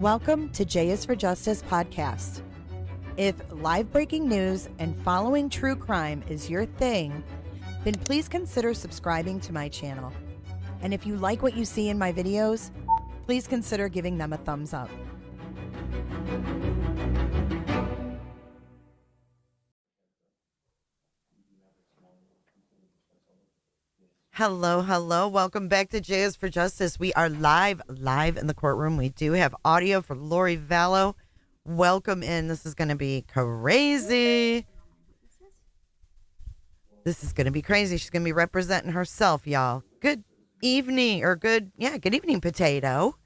Welcome to J is for Justice podcast. If live breaking news and following true crime is your thing, then please consider subscribing to my channel. And if you like what you see in my videos, please consider giving them a thumbs up. Hello. Welcome back to J is for Justice. We are live in the courtroom. We do have audio for Lori Vallow. Welcome in. This is going to be crazy. This is going to be crazy. She's going to be representing herself, y'all. Good evening, good evening, Potato.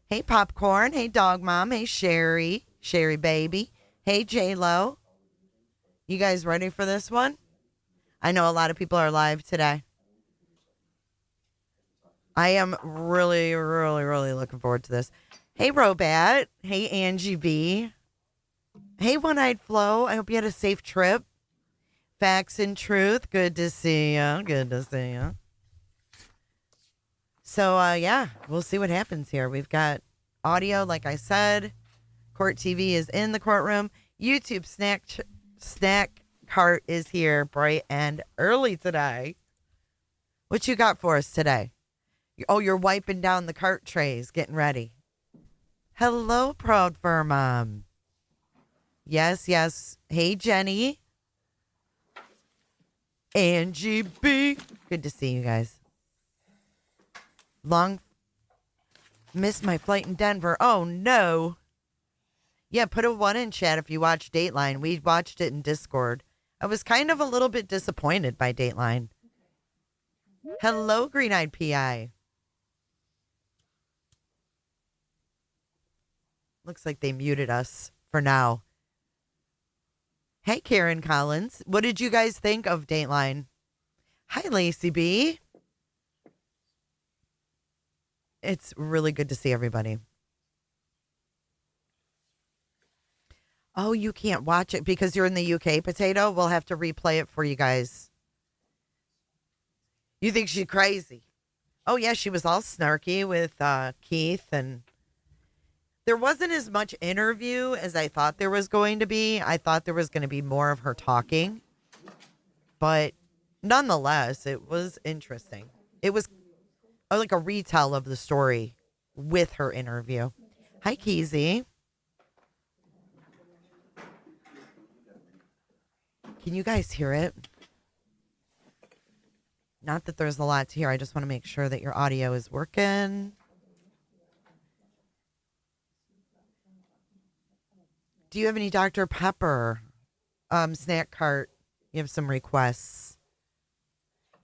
Hey, Popcorn. Hey, Dog Mom. Hey, Sherry Baby. Hey, J-Lo. You guys ready for this one? I know a lot of people are live today. I am really looking forward to this. Hey, Robat. Hey, Angie B. Hey, One-Eyed Flo. I hope you had a safe trip. Facts and Truth. Good to see you. So, we'll see what happens here. We've got audio, like I said. Court TV is in the courtroom. YouTube snack cart is here bright and early today. What you got for us today? Oh, you're wiping down the cart trays, getting ready. Hello, Proud Fur Mom. Yes. Hey, Jenny. Angie B. Good to see you guys. Missed my flight in Denver. Oh, no. Yeah, put a 1 in chat if you watched Dateline. We watched it in Discord. I was kind of a little bit disappointed by Dateline. Hello, Green-Eyed PI. Looks like they muted us for now. Hey, Karen Collins. What did you guys think of Dateline? Hi, Lacey B. It's really good to see everybody. Oh, you can't watch it because you're in the UK, Potato? We'll have to replay it for you guys. You think she's crazy? Oh, yeah, she was all snarky with Keith, and there wasn't as much interview as I thought there was going to be. I thought there was going to be more of her talking, but nonetheless, it was interesting. It was like a retell of the story with her interview. Hi, Keezy. Can you guys hear it? Not that there's a lot to hear. I just want to make sure that your audio is working. Do you have any Dr. Pepper? Snack cart. You have some requests.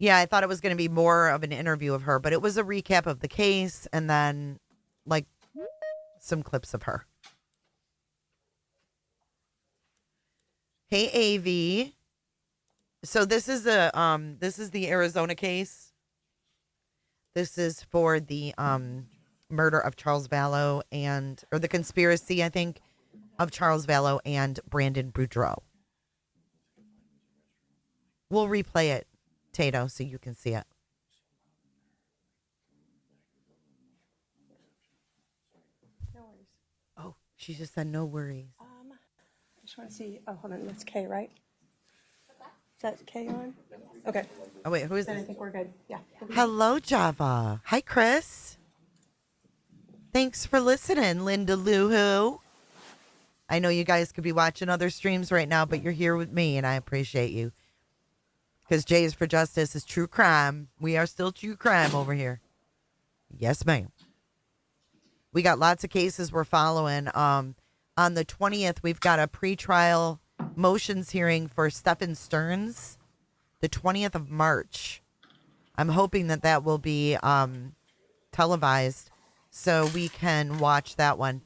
Yeah, I thought it was going to be more of an interview of her, but it was a recap of the case and then like some clips of her. Hey, AV. So this is the Arizona case. This is for the murder of Charles Vallow or the conspiracy, I think, of Charles Vallow and Brandon Boudreaux. We'll replay it, Tato, so you can see it. No worries. Oh, she just said no worries. I just want to see. Oh, hold on. That's K, right? Is that K on? Okay. Oh, wait, who is Then this? I think we're good. Yeah. Hello, Java. Hi, Chris. Thanks for listening, Linda Lou-Hoo. I know you guys could be watching other streams right now, but you're here with me, and I appreciate you. Because J is for Justice is true crime. We are still true crime over here. Yes, ma'am. We got lots of cases we're following. On the 20th, we've got a pretrial motions hearing for Stephen Stearns. The 20th of March. I'm hoping that will be televised so we can watch that one.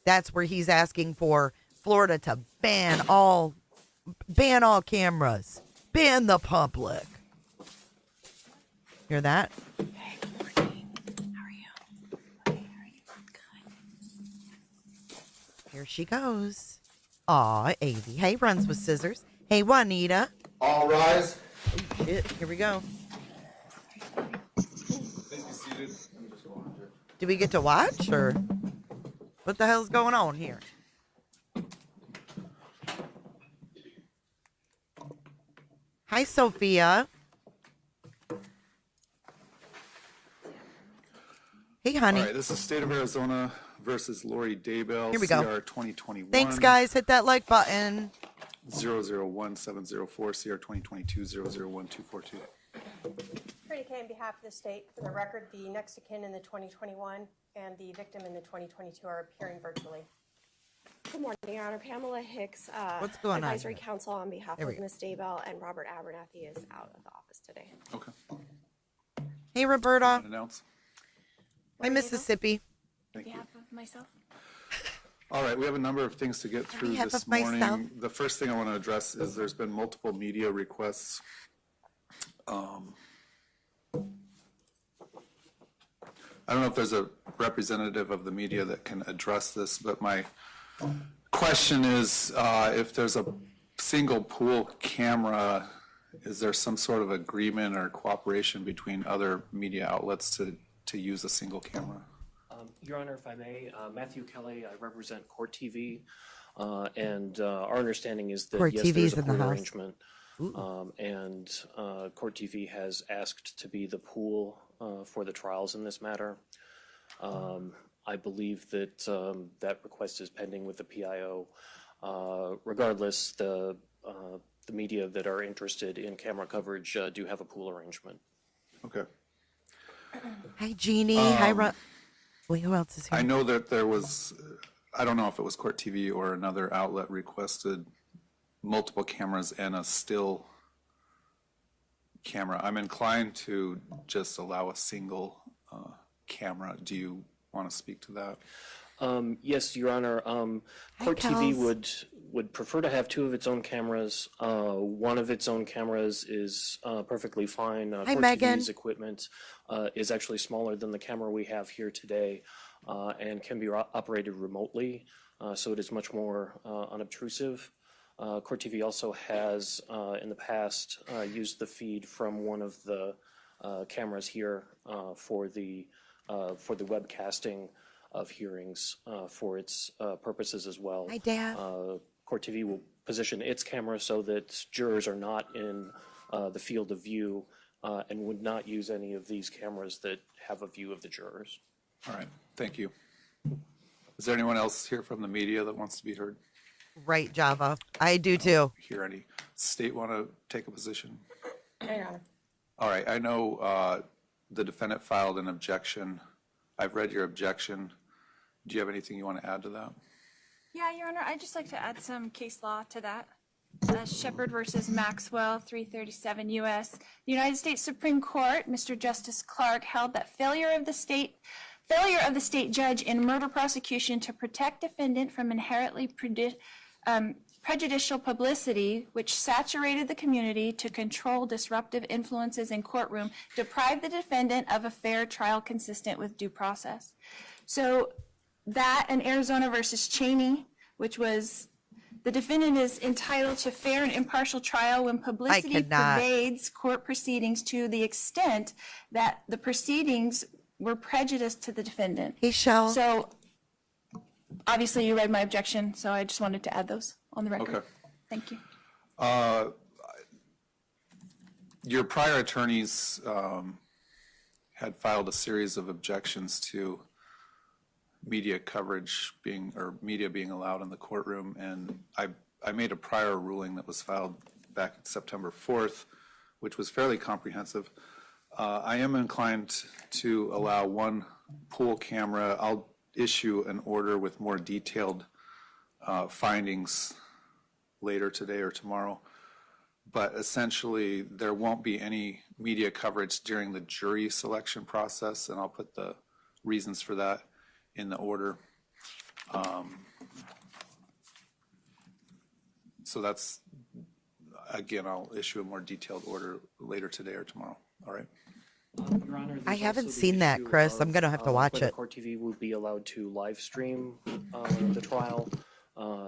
That's where he's asking for Florida to ban all cameras. Ban the public. Hear that? Hey, good morning. How are you? Good. Here she goes. Aw, Avie. Hey, runs with scissors. Hey, Juanita. All rise. Oh, shit. Here we go. Please be seated. Do we get to watch or? What the hell's going on here? Hi, Sophia. Hey, honey. All right, this is State of Arizona versus Lori Daybell. Here we go. CR 2021. Thanks, guys. Hit that like button. 001704, CR 2022 001242. Pretty K on behalf of the state. For the record, the next of kin in the 2021 and the victim in the 2022 are appearing virtually. Good morning, Your Honor. Pamela Hicks, What's going on Advisory here? Counsel on behalf There we of go. Ms. Daybell, and Robert Abernathy is out of the office today. Okay. Hey, Roberta. Announce. Hi, Mississippi. Thank you. On behalf of myself. All right, we have a number of things to get through behalf this of myself. morning. The first thing I want to address is there's been multiple media requests. I don't know if there's a representative of the media that can address this, but my question is, if there's a single pool camera, is there some sort of agreement or cooperation between other media outlets to use a single camera? Your Honor, if I may, Matthew Kelly, I represent Court TV, and our understanding is that Court yes, TV's there's a in the pool house. arrangement, and Court TV has asked to be the pool for the trials in this matter. I believe that that request is pending with the PIO. Regardless, the media that are interested in camera coverage do have a pool arrangement. Okay. Hi, Jeannie. Hi, Wait, who else is here? I know that there was, I don't know if it was Court TV or another outlet requested multiple cameras and a still camera. I'm inclined to just allow a single camera. Do you want to speak to that? Yes, Your Honor. Court TV would prefer to have two of its own cameras. One of its own cameras is perfectly fine. Court Megan. TV's equipment is actually smaller than the camera we have here today, and can be operated remotely, so it is much more unobtrusive. Court TV also has, in the past, used the feed from one of the cameras here for the webcasting of hearings for its purposes as well. Hi, Dad. Court TV will position its camera so that jurors are not in the field of view and would not use any of these cameras that have a view of the jurors. All right, thank you. Is there anyone else here from the media that wants to be heard? Right, Java. I do too. Hear any state want to take a position? No, Your Honor. All right, I know the defendant filed an objection. I've read your objection. Do you have anything you want to add to that? Yeah, Your Honor, I'd just like to add some case law to that. Shepard versus Maxwell, 337 U.S. The United States Supreme Court, Mr. Justice Clark, held that failure of the state judge in murder prosecution to protect defendant from inherently prejudicial publicity, which saturated the community to control disruptive influences in courtroom, deprived the defendant of a fair trial consistent with due process. So that and Arizona versus Cheney, which was the defendant is entitled to fair and impartial trial when publicity pervades court proceedings to the extent that the proceedings were prejudiced to the defendant. Hey, Shell. So obviously you read my objection, so I just wanted to add those on the record. Okay. Thank you. Your prior attorneys had filed a series of objections to media coverage being allowed in the courtroom, and I made a prior ruling that was filed back September 4th, which was fairly comprehensive. I am inclined to allow one pool camera. I'll issue an order with more detailed findings later today or tomorrow. But essentially, there won't be any media coverage during the jury selection process, and I'll put the reasons for that in the order. So that's, again, I'll issue a more detailed order later today or tomorrow. All right. Your Honor, I there's haven't also the seen that, issue Chris. I'm of, gonna have to watch whether it. Court TV will be allowed to live stream the trial,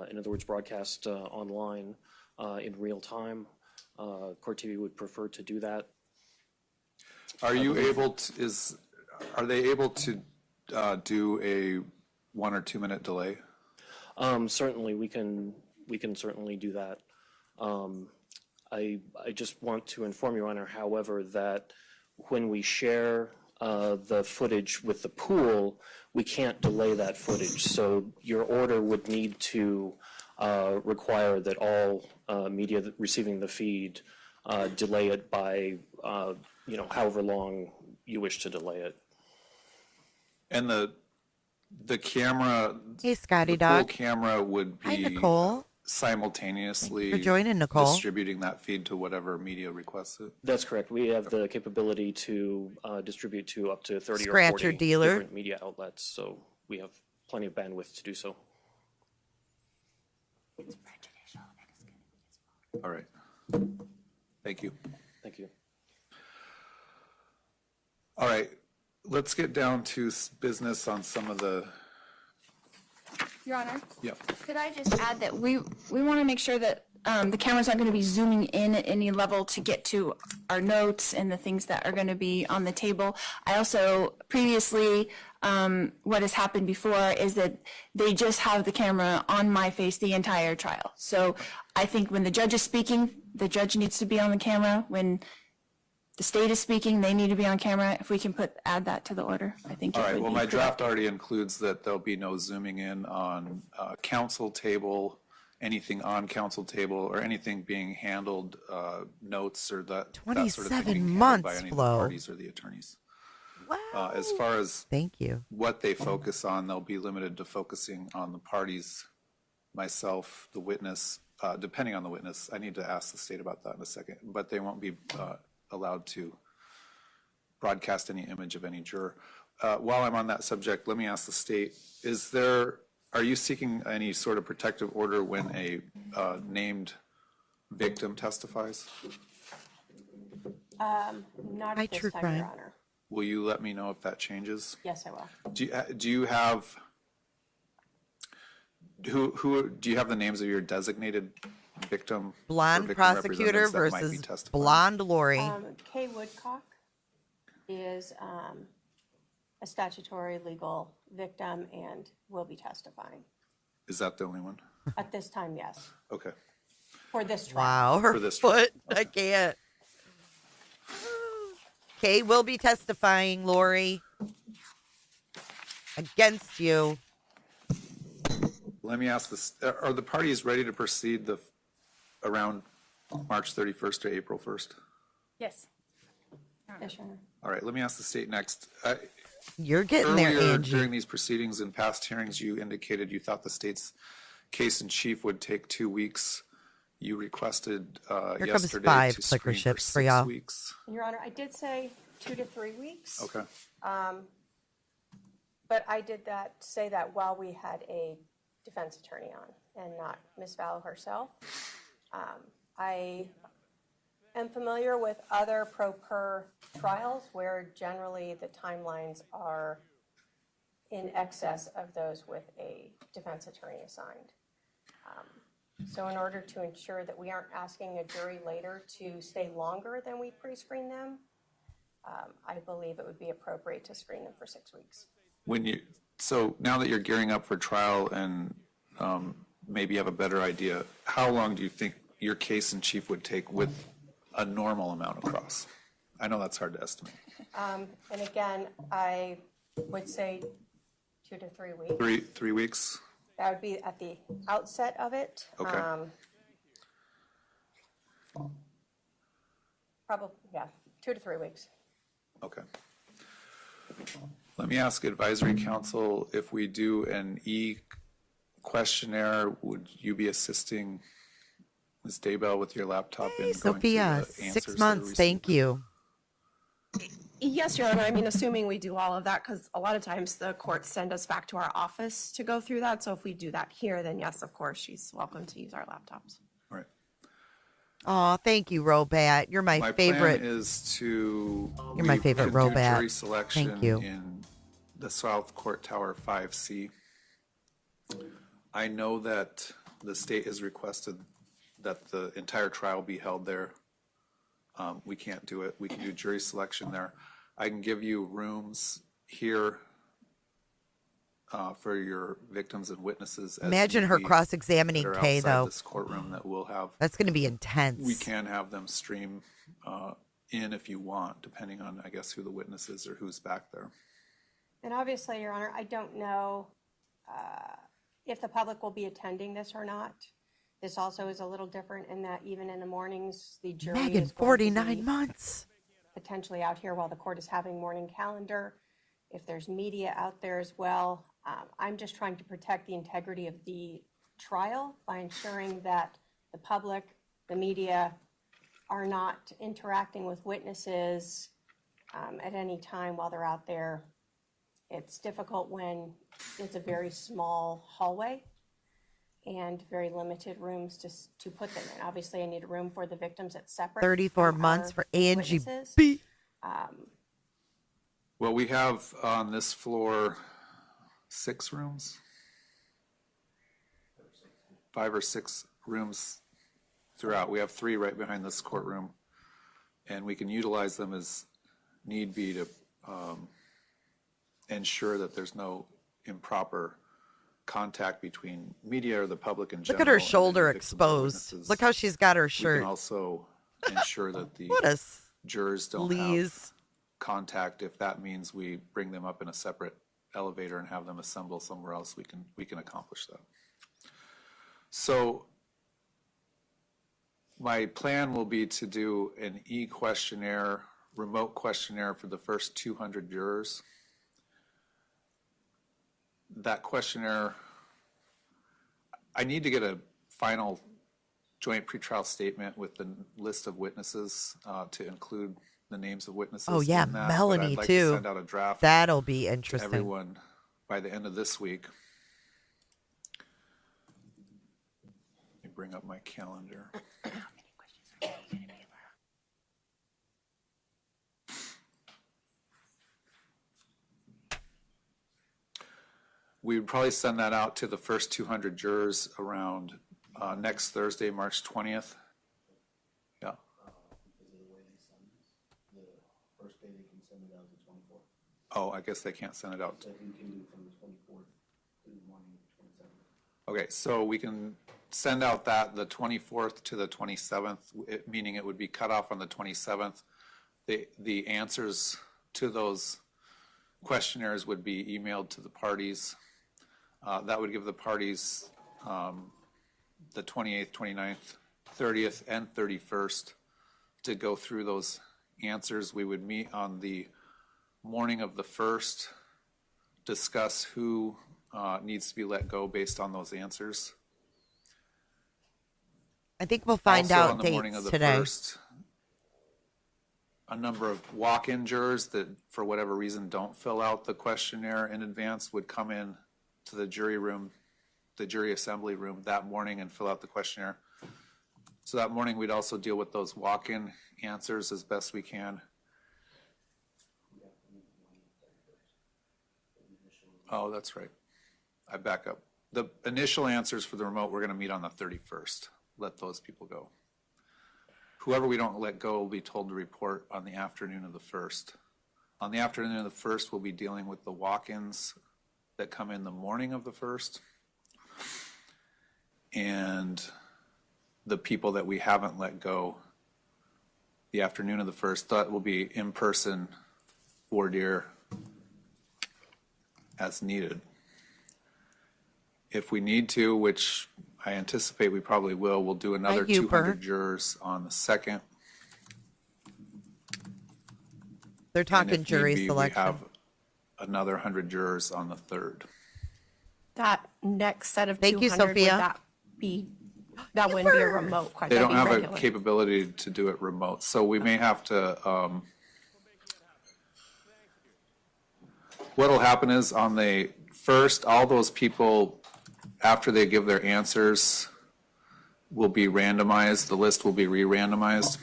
in other words, broadcast online in real time. Court TV would prefer to do that. Are you able to, are they able to do a 1 or 2 minute delay? Certainly, we can certainly do that. I just want to inform Your Honor, however, that when we share the footage with the pool, we can't delay that footage. So your order would need to require that all media receiving the feed delay it by, however long you wish to delay it. And the camera, Hey, Scotty the pool Dog. camera would Hi, be Nicole. simultaneously For joining, Nicole. distributing that feed to whatever media requests it. That's correct. We have the capability to distribute to up to 30 Scratcher or 40 dealer. different media outlets, so we have plenty of bandwidth to do so. It's prejudicial and it's going to be his fault. All right. Thank you. Thank you. All right. Let's get down to business on some of the, Your Honor, yeah. could I just add that we want to make sure that the cameras aren't going to be zooming in at any level to get to our notes and the things that are going to be on the table. I also previously, what has happened before is that they just have the camera on my face the entire trial. So I think when the judge is speaking, the judge needs to be on the camera. When the state is speaking, they need to be on camera. If we can add that to the order, I think it All would right, be well, my correct. draft already includes that there'll be no zooming in on council table, anything on council table, or anything being handled, notes or that sort of thing 27 being handled months, by any of the Flo. parties or the attorneys. Wow. As far as Thank you. what they focus on, they'll be limited to focusing on the parties, myself, the witness, depending on the witness. I need to ask the state about that in a second, but they won't be allowed to broadcast any image of any juror. While I'm on that subject, let me ask the state, are you seeking any sort of protective order when a named victim testifies? Not Hi, at this True time, Crime. Your Honor. Will you let me know if that changes? Yes, I will. Do you have do you have the names of your designated victim? or Blonde victim prosecutor representatives that might be versus testifying? blonde Lori. Kay Woodcock is a statutory legal victim and will be testifying. Is that the only one? At this time, yes, Okay. for this trial. Wow, her For this foot. I can't. Kay will be testifying, Lori, against you. Let me ask this, are the parties ready to proceed around March 31st or April 1st? Yes. Yes, Your Honor. All right, let me ask the state next. You're getting there, Earlier Angie. during these proceedings and past hearings, you indicated you thought the state's case in chief would take 2 weeks. You requested comes yesterday 5 to clicker screen for ships for 6 y'all. weeks. Your Honor, I did say 2 to 3 weeks. Okay, But I did say that while we had a defense attorney on and not Ms. Vallow herself. I am familiar with other pro per trials where generally the timelines are in excess of those with a defense attorney assigned. So in order to ensure that we aren't asking a jury later to stay longer than we pre-screen them, I believe it would be appropriate to screen them for 6 weeks. so now that you're gearing up for trial and maybe you have a better idea, how long do you think your case in chief would take with a normal amount of cross? I know that's hard to estimate. And again, I would say 2 to 3 weeks. 3 weeks? That would be at the outset of it. Okay. Probably, yeah, 2 to 3 weeks. Okay. Let me ask advisory council, if we do an questionnaire, would you be assisting Ms. Daybell with your laptop and going through Sophia, the 6 answers that are months. Thank received? you. Yes, Your Honor. I mean, assuming we do all of that, because a lot of times the courts send us back to our office to go through that. So if we do that here, then yes, of course, she's welcome to use our laptops. All right. Oh, thank you, Robat. You're my, My favorite. plan is to. You're my we favorite can do Robat. Jury selection Thank you. in the South Court Tower 5C. I know that the state has requested that the entire trial be held there. We can't do it. We can do jury selection there. I can give you rooms here for your victims and witnesses. as Imagine need her be cross-examining that are Kay, outside though. this courtroom that we'll have. That's going to be intense. We can have them stream in if you want, depending on, I guess, who the witness is or who's back there. And obviously, Your Honor, I don't know if the public will be attending this or not. This also is a little different in that even in the mornings, the jury Megan, is going to 49 be months. potentially out here while the court is having morning calendar. If there's media out there as well, I'm just trying to protect the integrity of the trial by ensuring that the public, the media, are not interacting with witnesses at any time while they're out there. It's difficult when it's a very small hallway and very limited rooms to put them in. Obviously, I need a room for the victims that's separate. 34 from months our for Angie witnesses. B. Well, we have on this floor 6 rooms. 5 or 6 rooms throughout. We have 3 right behind this courtroom, and we can utilize them as need be to ensure that there's no improper contact between media or the public in general. Look at her and any shoulder victims or exposed. witnesses. Look how she's got her We shirt. can also ensure that the What a jurors don't have sleaze. contact. If that means we bring them up in a separate elevator and have them assemble somewhere else, we can accomplish that. So my plan will be to do an e-questionnaire, remote questionnaire for the first 200 jurors. That questionnaire, I need to get a final joint pretrial statement with the list of witnesses to include the names of witnesses. Oh, yeah, in that, but Melanie, I'd like too. to send out a draft That'll be to interesting. everyone by the end of this week. Let me bring up my calendar. We would probably send that out to the first 200 jurors around next Thursday, March 20th. Yeah. First day they can send it out to 24th. Oh, I guess they can't send it out. So you can do from the 24th to the morning of the 27th. Okay, so we can send out that the 24th to the 27th, meaning it would be cut off on the 27th. The answers to those questionnaires would be emailed to the parties. That would give the parties the 28th, 29th, 30th, and 31st to go through those answers. We would meet on the morning of the 1st, discuss who needs to be let go based on those answers. I think we'll find Also, out on the morning of dates the today. 1st, a number of walk-in jurors that, for whatever reason, don't fill out the questionnaire in advance would come in to the jury room, the jury assembly room that morning and fill out the questionnaire. So that morning, we'd also deal with those walk-in answers as best we can. Oh, that's right. I back up. The initial answers for the remote, we're going to meet on the 31st. Let those people go. Whoever we don't let go will be told to report on the afternoon of the 1st. On the afternoon of the 1st, we'll be dealing with the walk-ins that come in the morning of the 1st. And the people that we haven't let go the afternoon of the 1st, that will be in-person voir dire as needed. If we need to, which I anticipate we probably will, we'll do another Hi, Huper. 200 jurors on the 2nd. They're And talking if jury need be, selection. we have another 100 jurors on the 3rd. That next set of Thank you, 200, would Sophia. that wouldn't be a remote question? They don't that'd be have a regular. capability to do it remote, so we may have to, what'll happen is on the 1st, all those people, after they give their answers, will be randomized, the list will be re-randomized.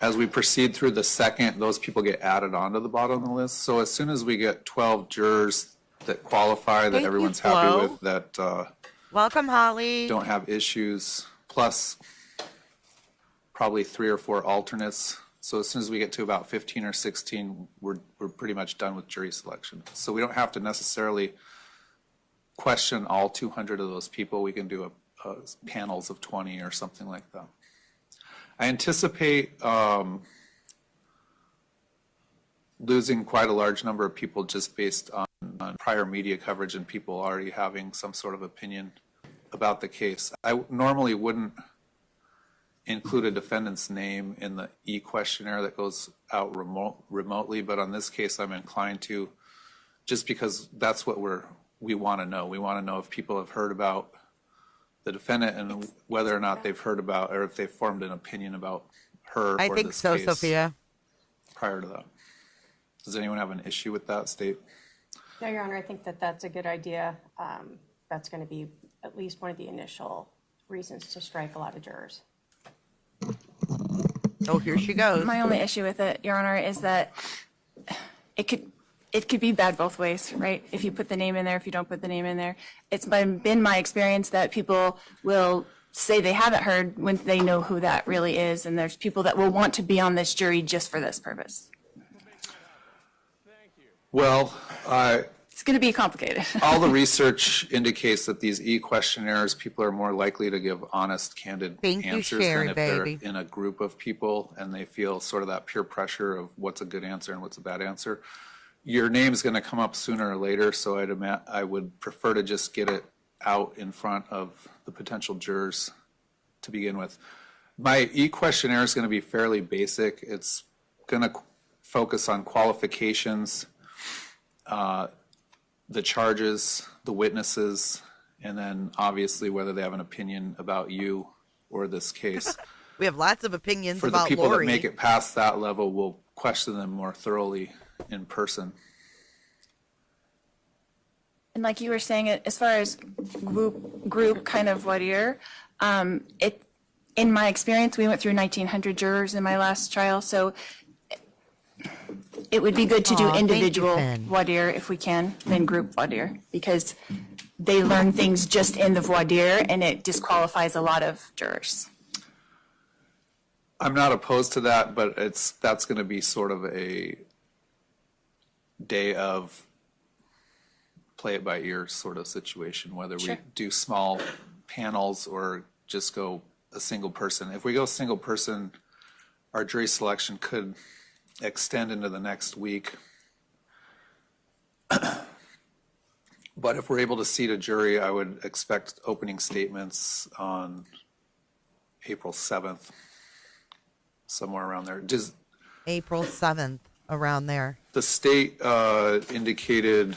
As we proceed through the 2nd, those people get added onto the bottom of the list. So as soon as we get 12 jurors that qualify, that Thank you, everyone's happy Flo. with, that Welcome, Holly. don't have issues, plus probably 3 or 4 alternates So as soon as we get to about 15 or 16, we're pretty much done with jury selection. So we don't have to necessarily question all 200 of those people. We can do panels of 20 or something like that. I anticipate losing quite a large number of people just based on prior media coverage and people already having some sort of opinion about the case. I normally wouldn't include a defendant's name in the e-questionnaire that goes out remotely, but on this case I'm inclined to, just because that's what we want to know. We want to know if people have heard about the defendant and whether or not they've heard about, or if they've formed an opinion about her I or think this so, case Sophia. prior to that. Does anyone have an issue with that, State? No, Your Honor, I think that that's a good idea. That's going to be at least one of the initial reasons to strike a lot of jurors. Oh, here she goes. My only issue with it, Your Honor, is that it could be bad both ways, right? If you put the name in there, if you don't put the name in there. It's been my experience that people will say they haven't heard when they know who that really is, and there's people that will want to be on this jury just for this purpose. Well, It's going to be complicated. all the research indicates that these e-questionnaires, people are more likely to give honest, candid Thank you, answers Sherry, than if they're baby. in a group of people and they feel sort of that peer pressure of what's a good answer and what's a bad answer. Your name's going to come up sooner or later, so I would prefer to just get it out in front of the potential jurors to begin with. My e-questionnaire is going to be fairly basic. It's going to focus on qualifications, the charges, the witnesses, and then obviously whether they have an opinion about you or this case. We have lots of opinions For the about people Lori. that make it past that level, we'll question them more thoroughly in person. And like you were saying, as far as group kind of voir dire, in my experience, we went through 1,900 jurors in my last trial, so it would be good to do Aw, thank you, individual Finn. voir dire if we can, than group voir dire, because they learn things just in the voir dire, and it disqualifies a lot of jurors. I'm not opposed to that, but that's going to be sort of a day of play it by ear sort of situation, whether we Sure. do small panels or just go a single person. If we go single person, our jury selection could extend into the next week. But if we're able to seat a jury, I would expect opening statements on April 7th, somewhere around there. Does April 7th, around there. the state indicated,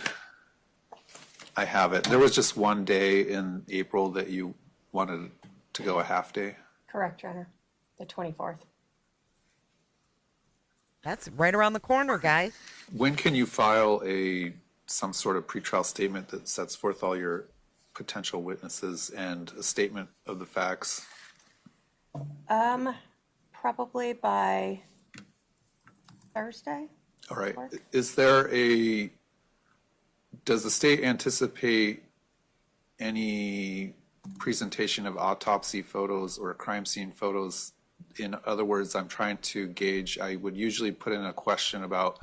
I have it, there was just one day in April that you wanted to go a half day? Correct, Your Honor. The 24th. That's right around the corner, guys. When can you file some sort of pretrial statement that sets forth all your potential witnesses and a statement of the facts? Probably by Thursday. All right. Work. Does the state anticipate any presentation of autopsy photos or crime scene photos? In other words, I'm trying to gauge, I would usually put in a question about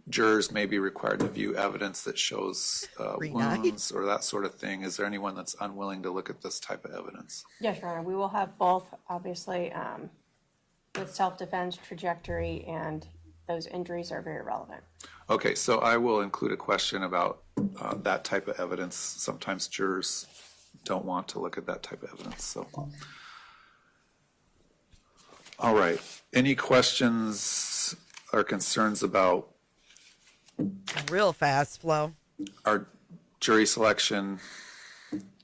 jurors may be required to view evidence that shows wounds or that sort of thing. Is there anyone that's unwilling to look at this type of evidence? Yes, Your Honor. We will have both, obviously, with self-defense, trajectory, and those injuries are very relevant. Okay, so I will include a question about that type of evidence. Sometimes jurors don't want to look at that type of evidence, so. All right, any questions or concerns about Real fast flow. our jury selection,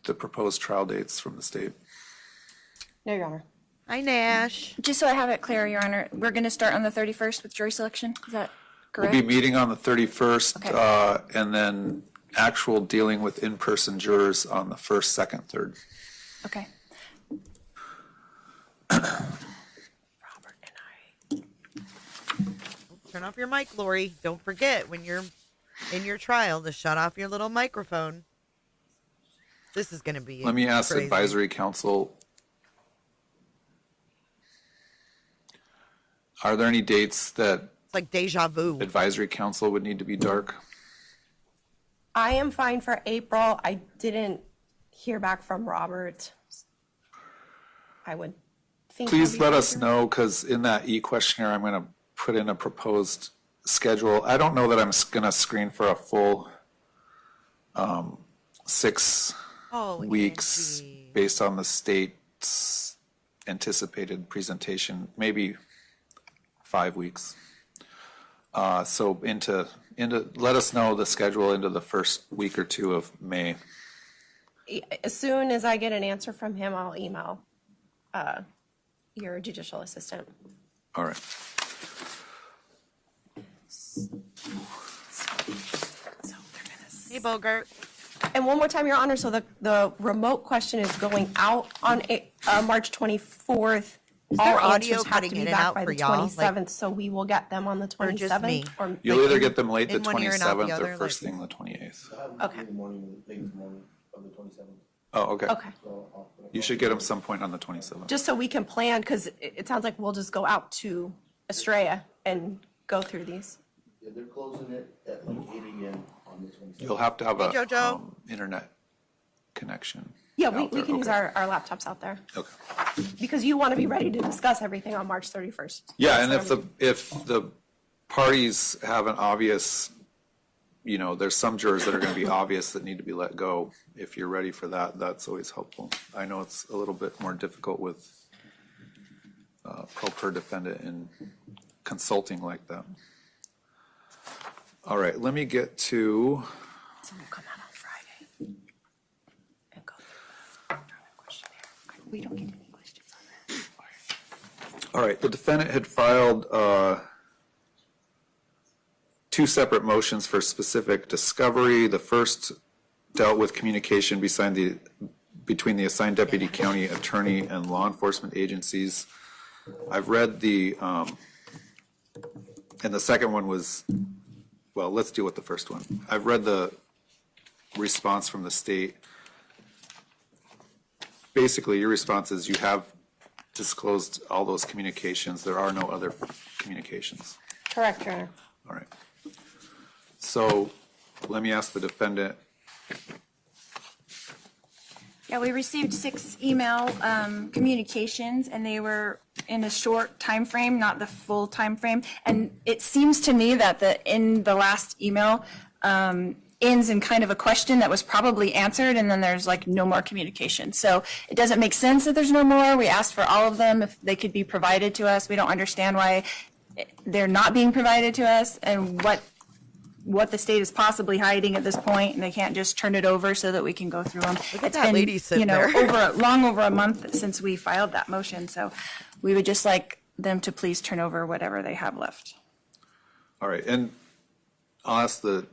the proposed trial dates from the state? No, Your Honor. Hi, Nash. Just so I have it clear, Your Honor, we're going to start on the 31st with jury selection, is that We'll correct? be meeting on the 31st, Okay. and then actual dealing with in-person jurors on the 1st, 2nd, 3rd. Okay. Turn off your mic, Lori. Don't forget when you're in your trial to shut off your little microphone. This is going to be Let me ask crazy. advisory council. Are there any dates that It's like deja vu. advisory council would need to be dark? I am fine for April. I didn't hear back from Robert. I would think. he'll Please be let fine us for- know, because in that e-questionnaire, I'm going to put in a proposed schedule. I don't know that I'm going to screen for a full 6 Oh, weeks Angie. based on the state's anticipated presentation, maybe 5 weeks. So into, let us know the schedule into the first week or two of May. As soon as I get an answer from him, I'll email your judicial assistant. All right. Hey, Bogart. And one more time, Your Honor, so the remote question is going out on March 24th. there All audio answers have cutting to be in and back out by for the y'all? Like- 27th, so we will get them on the 27th. me? Or You'll either get them late the in one ear and out the 27th or other, first like- thing the 28th. I have them Okay. in the morning, late morning of the 27th. Oh, okay. Okay, So I'll put it- You should get them some point on the 27th. just so we can plan, because it sounds like we'll just go out to Estrella and go through these. Yeah, they're closing it at like 8 AM on the 27th. You'll have to have Hey, a Jojo. internet connection. Yeah, out we there. can use Okay. our laptops out there, Okay. because you want to be ready to discuss everything on March 31st. Yeah, and if the parties have an obvious, there's some jurors that are going to be obvious that need to be let go. If you're ready for that, that's always helpful. I know it's a little bit more difficult with pro per defendant in consulting like that. All right, let me get to, So we'll come out on Friday and go through the questionnaire. We don't get any questions on that. all right, the defendant had filed 2 separate motions for specific discovery. The first dealt with communication between the assigned deputy county attorney and law enforcement agencies. I've read and the second one was, well, let's deal with the first one. I've read the response from the state. Basically, your response is you have disclosed all those communications. There are no other communications. Correct, Your Honor. All right. So let me ask the defendant, Yeah, we received 6 email communications, and they were in a short time frame, not the full time frame. And it seems to me that in the last email ends in kind of a question that was probably answered, and then there's like no more communication. So it doesn't make sense that there's no more. We asked for all of them if they could be provided to us. We don't understand why they're not being provided to us, and what the state is possibly hiding at this point, and they can't just turn it over so that we can go through them. Look at that lady sitting there. Long over a month since we filed that motion, so we would just like them to please turn over whatever they have left. all right, and I'll ask the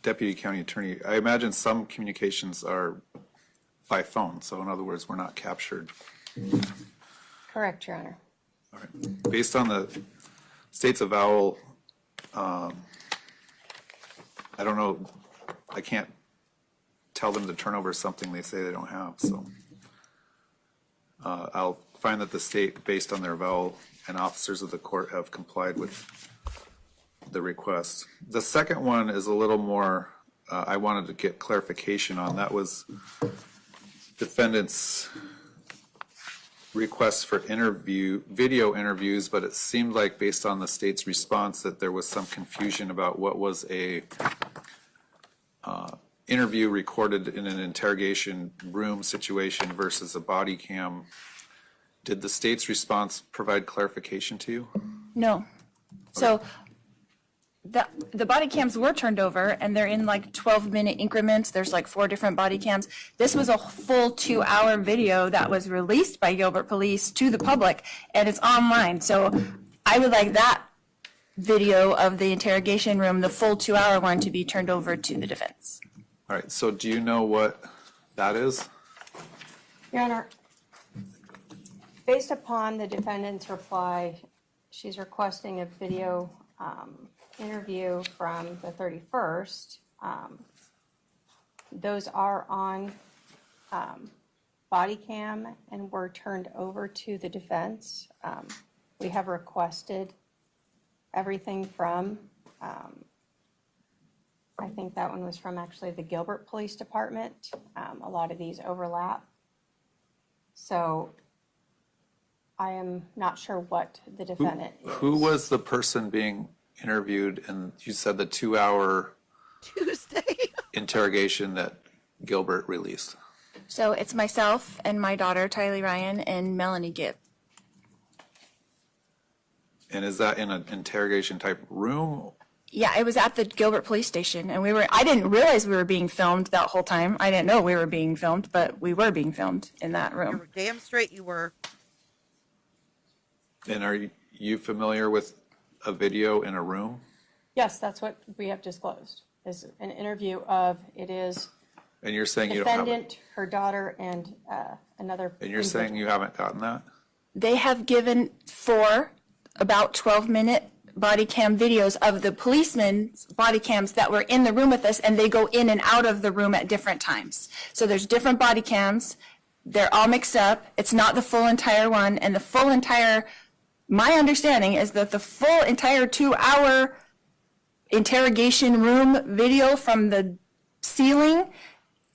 deputy county attorney, I imagine some communications are by phone, so in other words, we're not captured. Correct, Your Honor. All right. Based on the state's avowal, I don't know, I can't tell them to turn over something they say they don't have, so. I'll find that the state, based on their avowal, and officers of the court have complied with the request. The second one is a little more, I wanted to get clarification on. That was defendant's request for video interviews, but it seemed like based on the state's response that there was some confusion about what was a interview recorded in an interrogation room situation versus a body cam. Did the state's response provide clarification to you? No. So the body cams were turned over, and they're in like 12-minute increments. There's like 4 different body cams. This was a full 2-hour video that was released by Gilbert Police to the public, and it's online. So I would like that video of the interrogation room, the full 2-hour one, to be turned over to the defense. All right, so do you know what that is? Your Honor, based upon the defendant's reply, she's requesting a video interview from the 31st. Those are on body cam and were turned over to the defense. We have requested everything from, I think that one was from actually the Gilbert Police Department. A lot of these overlap. So I am not sure what the defendant is. Who was the person being interviewed, and you said the 2-hour Tuesday. interrogation that Gilbert released? So it's myself and my daughter, Tylee Ryan, and Melanie Gibb. And is that in an interrogation type room? Yeah, it was at the Gilbert Police Station, and I didn't realize we were being filmed that whole time. I didn't know we were being filmed, but we were being filmed in that room. You're damn straight you were. And are you familiar with a video in a room? Yes, that's what we have disclosed, is an interview of, it is And you're saying you don't have it? defendant, her daughter, and another. And you're saying you haven't gotten that? They have given 4 about 12-minute body cam videos of the policemen's body cams that were in the room with us, and they go in and out of the room at different times. So there's different body cams. They're all mixed up. It's not the full entire one, and the full entire, my understanding is that the full entire 2-hour interrogation room video from the ceiling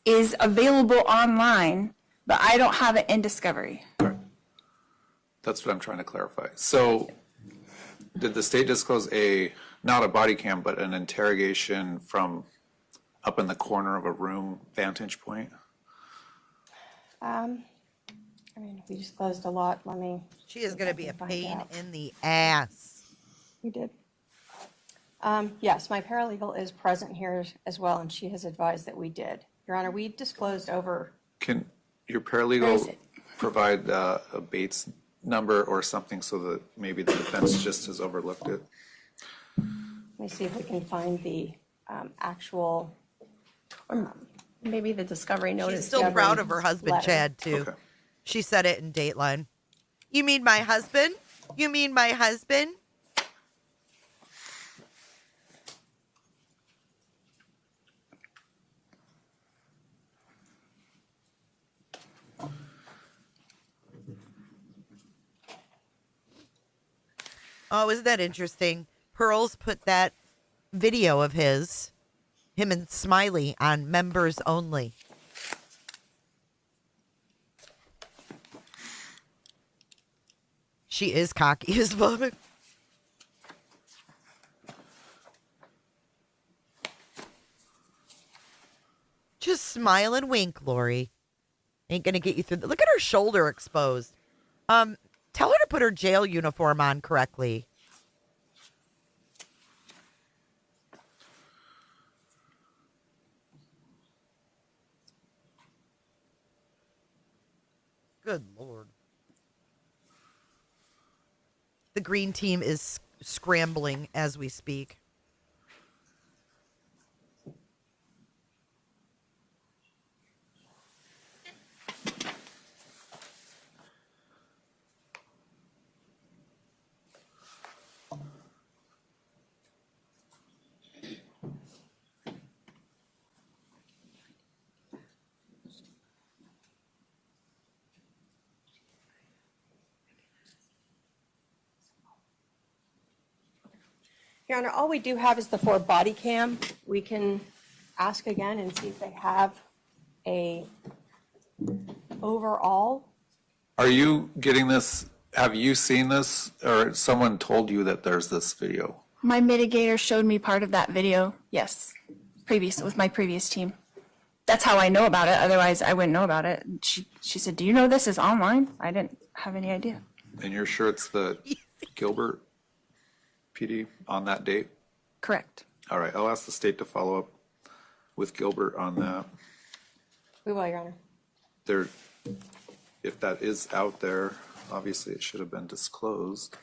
is available online, but I don't have it in Discovery. That's what I'm trying to clarify. So did the state disclose not a body cam, but an interrogation from up in the corner of a room vantage point? I mean, we disclosed a lot. She is going to be a find pain out. in the ass. We did. Yes, my paralegal is present here as well, and she has advised that we did. Your Honor, we disclosed over, Can your Where is paralegal it? provide a Bates number or something so that maybe the defense just has overlooked it? let me see if we can find the actual, Maybe the discovery notice. She's still proud of her husband, letter. Chad, too. Okay. She said it in Dateline. You mean my husband? You mean my husband? Oh, isn't that interesting? Pearls put that video of him and Smiley, on members only. She is cocky as fuck. Just smile and wink, Lori. Ain't gonna get you through. Look at her shoulder exposed. Tell her to put her jail uniform on correctly. Good Lord. The green team is scrambling as we speak. Your Honor, all we do have is the 4 body cam. We can ask again and see if they have a overall. Are you getting this? Have you seen this, or someone told you that there's this video? My mitigator showed me part of that video, yes, with my previous team. That's how I know about it, otherwise I wouldn't know about it. She said, do you know this is online? I didn't have any idea. And you're sure it's the Gilbert PD on that date? Correct. All right, I'll ask the state to follow up with Gilbert on that. We will, Your Honor. There, if that is out there, obviously it should have been disclosed.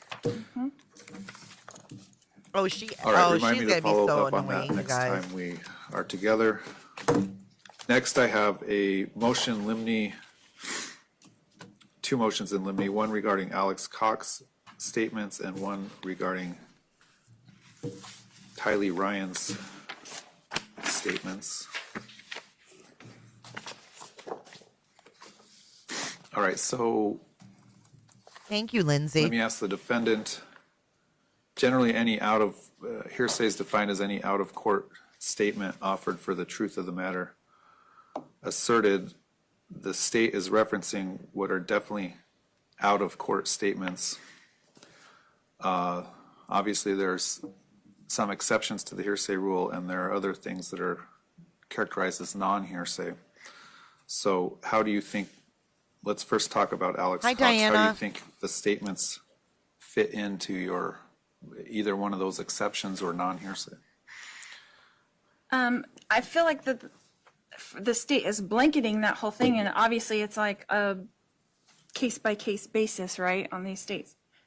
Oh, All right, remind she's me to gonna be follow so up on that annoying, you next guys. time we are together. Next, I have a motion limine, 2 motions in limine, one regarding Alex Cox statements and one regarding Tylee Ryan's statements. All right, so Thank you, Lindsay. let me ask the defendant generally any hearsay is defined as any out-of-court statement offered for the truth of the matter asserted. The state is referencing what are definitely out-of-court statements. Obviously, there's some exceptions to the hearsay rule, and there are other things that are characterized as non-hearsay. So how do you think, let's first talk about Alex Hi, Cox. How do Diana. you think the statements fit into your, either one of those exceptions or non-hearsay? I feel like the state is blanketing that whole thing, and obviously it's like a case-by-case basis, right, on these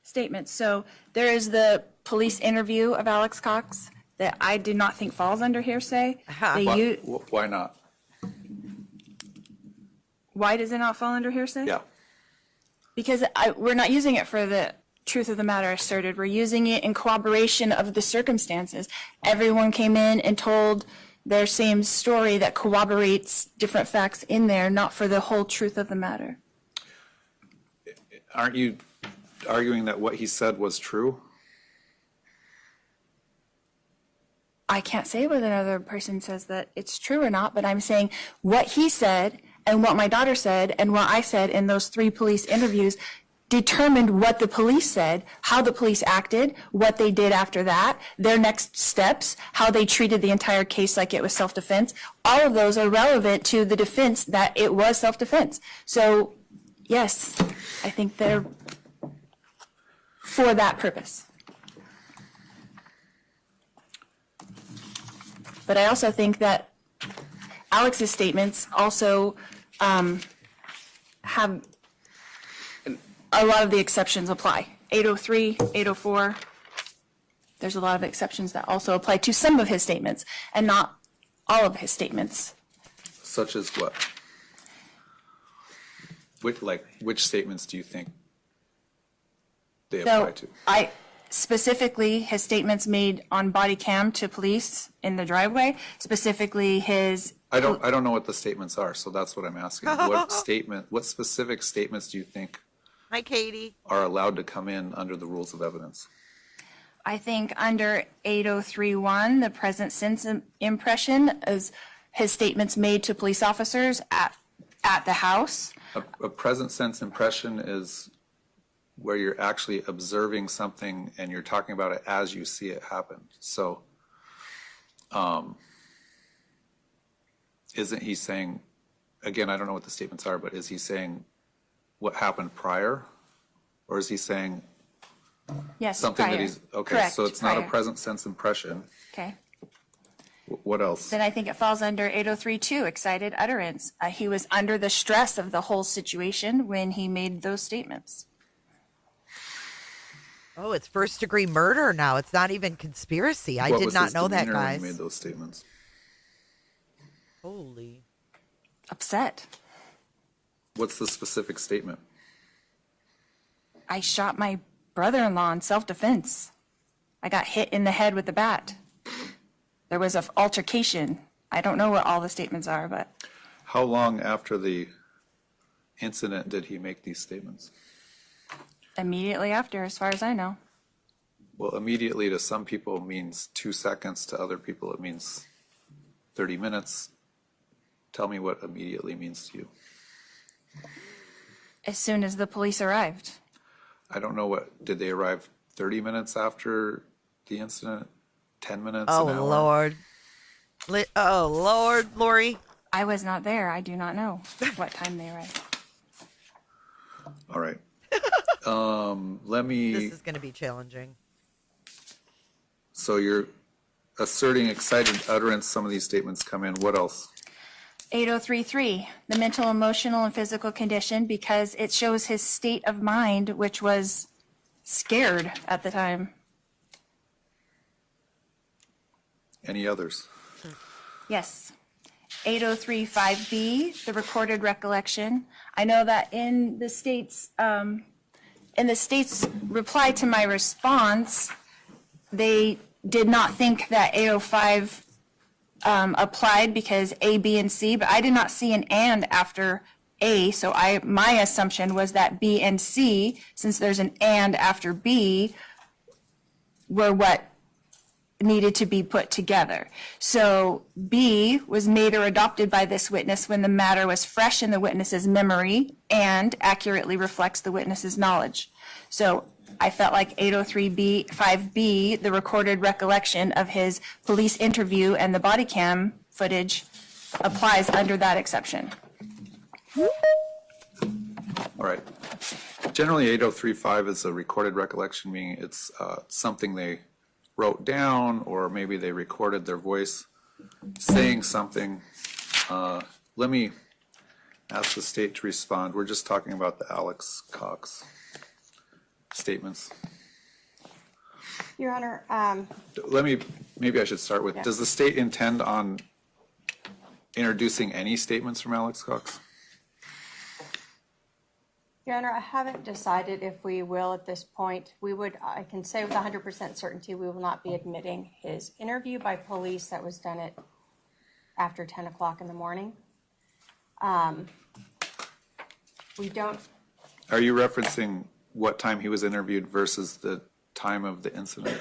statements. So there is the police interview of Alex Cox that I do not think falls under hearsay. Why not? Why does it not fall under hearsay? Yeah. Because we're not using it for the truth of the matter asserted. We're using it in corroboration of the circumstances. Everyone came in and told their same story that corroborates different facts in there, not for the whole truth of the matter. Aren't you arguing that what he said was true? I can't say whether another person says that it's true or not, but I'm saying what he said and what my daughter said and what I said in those 3 police interviews determined what the police said, how the police acted, what they did after that, their next steps, how they treated the entire case like it was self-defense. All of those are relevant to the defense that it was self-defense. So, yes, I think they're for that purpose. But I also think that Alex's statements also have a lot of the exceptions apply. 803, 804, there's a lot of exceptions that also apply to some of his statements and not all of his statements. Such as what? Which statements do you think they apply to? I specifically his statements made on body cam to police in the driveway, specifically his. I don't know what the statements are, so that's what I'm asking. What specific statements do you think Hi, Katie. are allowed to come in under the rules of evidence? I think under 8031, the present sense impression is his statements made to police officers at the house. A present sense impression is where you're actually observing something and you're talking about it as you see it happen. So, isn't he saying, again, I don't know what the statements are, but is he saying what happened prior? Or is he saying Yes, something prior. that he's, okay, Correct, so it's not a prior. present sense impression. Okay. What else? Then I think it falls under 8032, excited utterance. He was under the stress of the whole situation when he made those statements. Oh, it's first-degree murder now. It's not even conspiracy. I What did was not his know that, demeanor when he guys. made those statements? Holy. Upset. What's the specific statement? I shot my brother-in-law in self-defense. I got hit in the head with a bat. There was an altercation. I don't know what all the statements are, but How long after the incident did he make these statements? immediately after, as far as I know. Well, immediately to some people means 2 seconds, to other people it means 30 minutes. Tell me what immediately means to you. As soon as the police arrived. I don't know did they arrive 30 minutes after the incident? 10 minutes? Oh, an hour? Lord. Oh, Lord, Lori. I was not there. I do not know what time they arrived. All right. Let me, This is going to be challenging. so you're asserting excited utterance, some of these statements come in. What else? 8033, the mental, emotional, and physical condition, because it shows his state of mind, which was scared at the time. Any others? Yes. 8035B, the recorded recollection. I know that in the state's reply to my response, they did not think that 805 applied because A, B, and C, but I did not see an and after A, so my assumption was that B and C, since there's an and after B, were what needed to be put together. So B was made or adopted by this witness when the matter was fresh in the witness's memory and accurately reflects the witness's knowledge. So I felt like 803B, 5B, the recorded recollection of his police interview and the body cam footage applies under that exception. All right. Generally, 8035 is a recorded recollection, meaning it's something they wrote down, or maybe they recorded their voice saying something. Let me ask the state to respond. We're just talking about the Alex Cox statements. Your Honor, Maybe I should start with, does the state intend on introducing any statements from Alex Cox? Your Honor, I haven't decided if we will at this point. I can say with 100% certainty, we will not be admitting his interview by police that was done at after 10 o'clock in the morning. We don't, Are you referencing what time he was interviewed versus the time of the incident?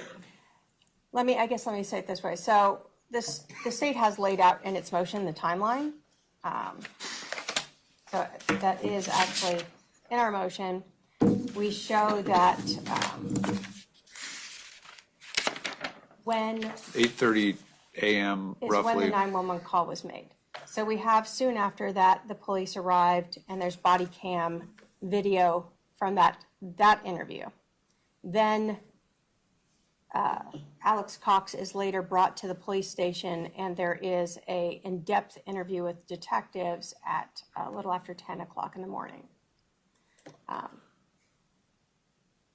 let me say it this way. So the state has laid out in its motion the timeline. So that is actually in our motion. We show that when 8:30 a.m. is when roughly. the 911 call was made. So we have soon after that, the police arrived and there's body cam video from that interview. Then Alex Cox is later brought to the police station and there is a in-depth interview with detectives at a little after 10 o'clock in the morning.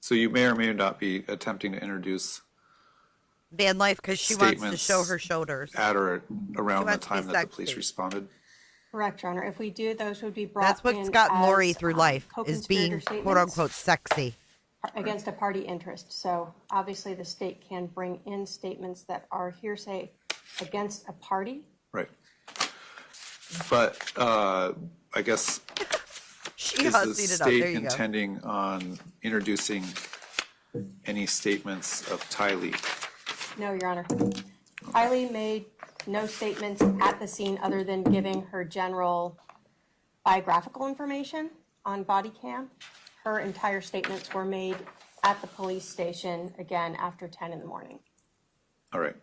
So you may or may not be attempting to introduce Van life because she wants to statements show her shoulders. at or around the wants to be time that the police sexy. responded. Correct, Your Honor. If we do, those would be brought That's what's in gotten Lori as, through life, is being co-conspirator quote unquote statements sexy. against a party interest. So obviously the state can bring in statements that are hearsay against a party. Right. But I guess, She is the hussied it up. There state you go. intending on introducing any statements of Ty Lee? No, Your Honor. Kylie made no statements at the scene other than giving her general biographical information on body cam. Her entire statements were made at the police station, again, after 10 in the morning. All right.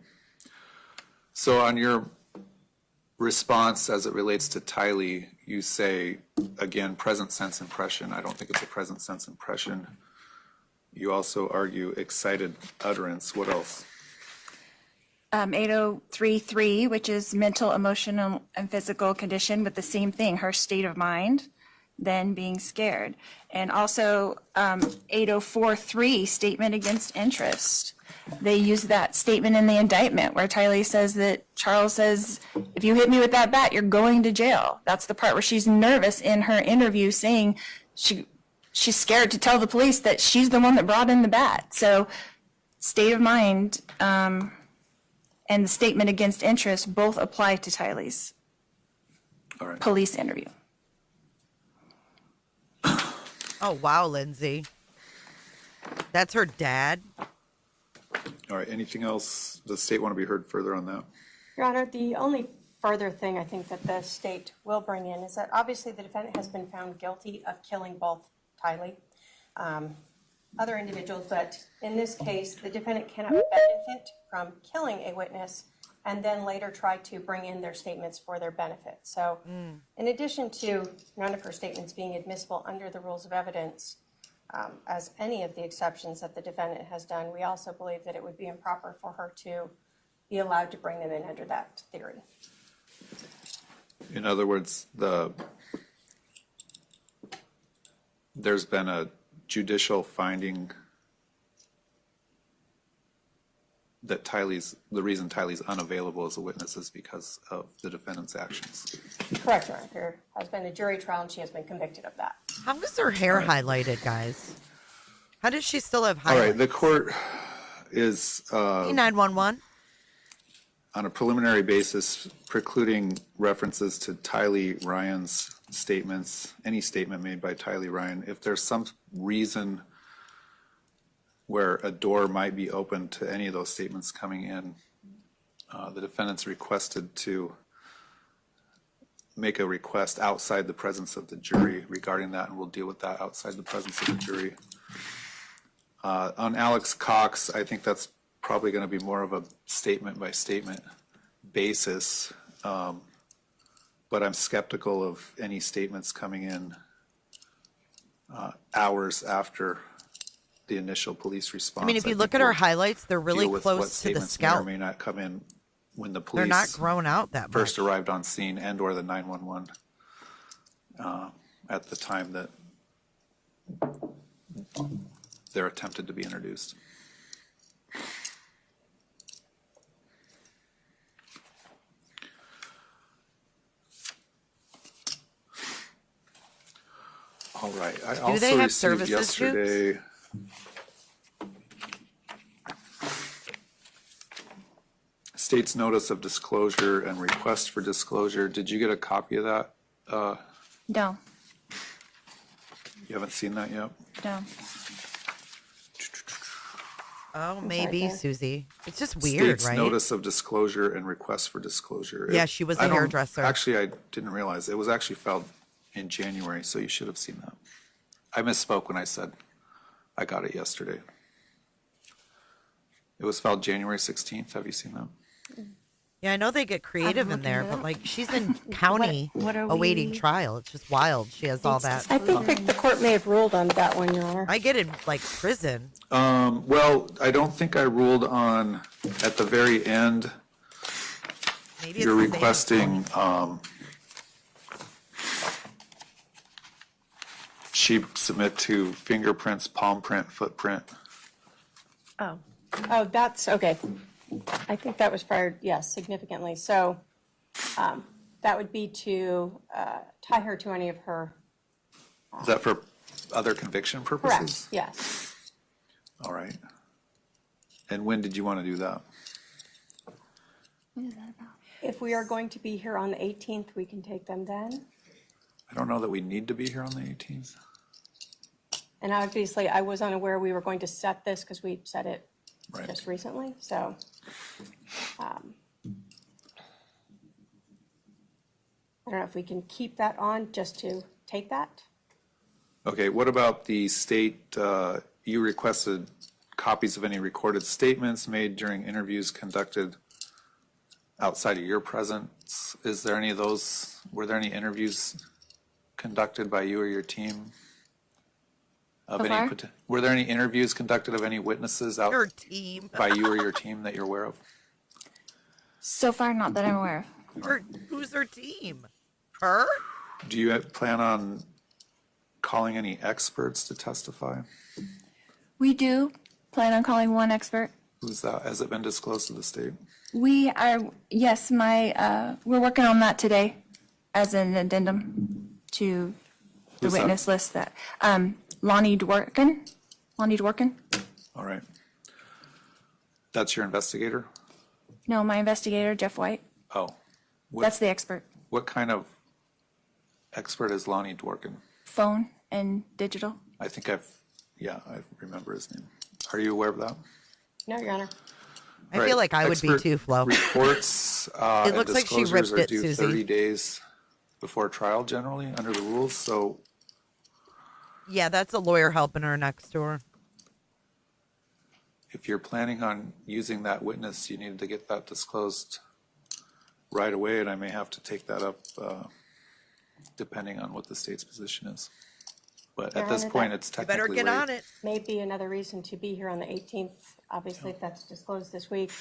So on your response as it relates to Ty Lee, you say, again, present sense impression. I don't think it's a present sense impression. You also argue excited utterance. What else? 8033, which is mental, emotional, and physical condition, with the same thing, her state of mind, then being scared. And also 8043, statement against interest. They use that statement in the indictment where Tylee says that Charles says, if you hit me with that bat, you're going to jail. That's the part where she's nervous in her interview, saying she's scared to tell the police that she's the one that brought in the bat. So state of mind and the statement against interest both apply to Tylee's All right. police interview. Oh, wow, Lindsay. That's her dad? All right. Anything else? Does the state want to be heard further on that? Your Honor, the only further thing I think that the state will bring in is that obviously the defendant has been found guilty of killing both Tylee, other individuals, but in this case, the defendant cannot benefit from killing a witness and then later try to bring in their statements for their benefit. So in addition to none of her statements being admissible under the rules of evidence, as any of the exceptions that the defendant has done, we also believe that it would be improper for her to be allowed to bring them in under that theory. In other words, there's been a judicial finding that the reason Tylee's unavailable as a witness is because of the defendant's actions. Correct, Your Honor. There has been a jury trial and she has been convicted of that. How was her hair highlighted, guys? How does she still have All highlights? right, the court is 911. on a preliminary basis precluding references to Tylee Ryan's statements, any statement made by Tylee Ryan. If there's some reason where a door might be open to any of those statements coming in. The defendant's requested to make a request outside the presence of the jury regarding that, and we'll deal with that outside the presence of the jury. On Alex Cox, I think that's probably going to be more of a statement by statement basis, but I'm skeptical of any statements coming in hours after the initial police response. I mean, if you think look at our we'll highlights, they're really deal with what close to the statements may or scalp. may not come in when the They're not police grown out that first much. arrived on scene and or the 911 at the time that they're attempted to be introduced. All right, I they also have received services, yesterday state's notice of disclosure and request for disclosure. Did you get a copy of that? No, You haven't seen that yet? no. Oh, maybe, there. Susie. It's just weird, State's right? notice of disclosure and request for disclosure. Yeah, she was a I don't- hairdresser. Actually, I didn't realize. It was actually filed in January, so you should have seen that. I misspoke when I said I got it yesterday. It was filed January 16th. Have you seen that? Yeah, I know they get creative in there, but like she's in county what are awaiting we- trial. It's just wild. She has all that. I think that the court may have ruled on that one, Your Honor. I get in like prison. Well, I don't think I ruled on, at the very end, Maybe it's you're the same. requesting, she submit to fingerprints, palm print, footprint. Oh, that's, okay. I think that was fired, yes, significantly. So that would be to tie her to any of her, Is that for other conviction correct, purposes? yes. All right. And when did you want to do that? If we are going to be here on the 18th, we can take them then. I don't know that we need to be here on the 18th. And obviously, I was unaware we were going to set this because we set it Right. just recently, so. I don't know if we can keep that on just to take that. Okay, what about the state, you requested copies of any recorded statements made during interviews conducted outside of your presence? Is there any of those, were there any interviews conducted by you or your team? Of So any far? Were there any interviews conducted of any witnesses out Her team. by you or your team that you're aware of? So far, not that I'm aware of. Who's her team? Her? Do you plan on calling any experts to testify? We do plan on calling one expert. Who's that? Has it been disclosed to the state? We are, yes, we're working on that today as an addendum to the Who's that? witness list that, Lonnie Dworkin. All right. That's your investigator? No, my investigator, Jeff White. Oh. That's the expert. What kind of expert is Lonnie Dworkin? Phone and digital. I think I remember his name. Are you aware of that? No, Your Honor. I feel like I would be Expert too, Flo. Reports It and looks like she disclosures ripped are it, due Susie. 30 days before trial generally under the rules, so Yeah, that's a lawyer helping her next door. if you're planning on using that witness, you need to get that disclosed right away, and I may have to take that up depending on what the state's position is. But Your at this Honor, point, that- it's You better technically get late. on it. May be another reason to be here on the 18th. Obviously, if that's disclosed this week,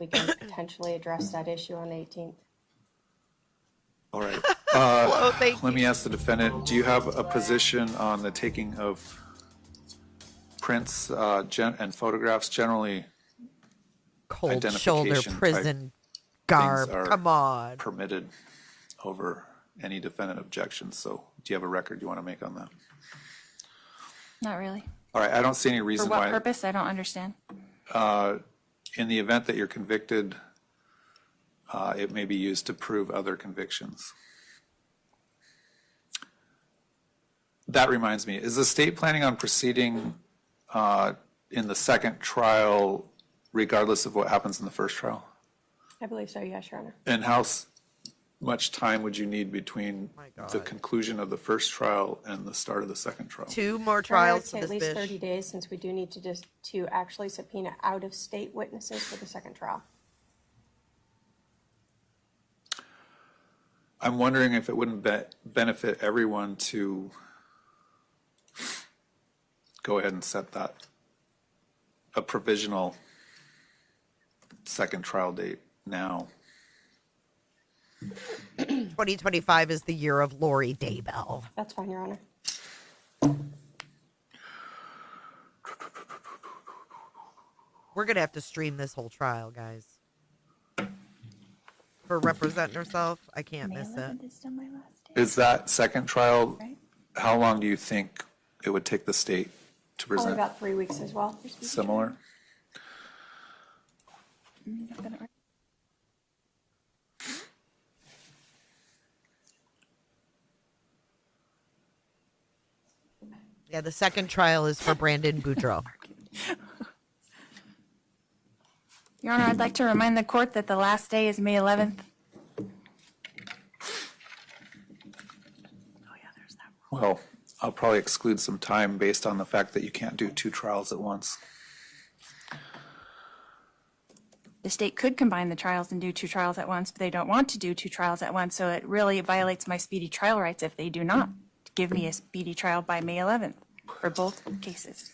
we can potentially address that issue on the 18th. All right. Flo, thank Let you. me ask the defendant, do you have a position on the taking of prints and photographs? Generally, Cold shoulder identification type prison garb. are Come on. permitted over any defendant objections. So do you have a record you want to make on that? Not really. All right, I don't see any For reason what why, purpose? I don't understand. in the event that you're convicted, it may be used to prove other convictions. That reminds me, is the state planning on proceeding in the second trial, regardless of what happens in the first trial? I believe so, yes, Your Honor. And how much time would you need between the conclusion of the first trial and the start of the second trial? 2 more Your Honor, trials I'd for say this at least bitch. 30 days, since we do need to actually subpoena out-of-state witnesses for the second trial. I'm wondering if it wouldn't benefit everyone to go ahead and set that, a provisional second trial date now. 2025 is the year of Lori Daybell. That's fine, Your Honor. We're going to have to stream this whole trial, guys. For representing herself, I can't May miss it. 11th is still my last day. Is that second trial, Right. how long do you think it would take the state to Probably present? about 3 weeks as well. Similar? Not gonna work. Yeah, the second trial is for Brandon Boudreaux. Your Honor, I'd like to remind the court that the last day is May 11th. Well, I'll probably exclude some time based on the fact that you can't do 2 trials at once. The state could combine the trials and do 2 trials at once, but they don't want to do 2 trials at once, so it really violates my speedy trial rights if they do not give me a speedy trial by May 11th for both cases.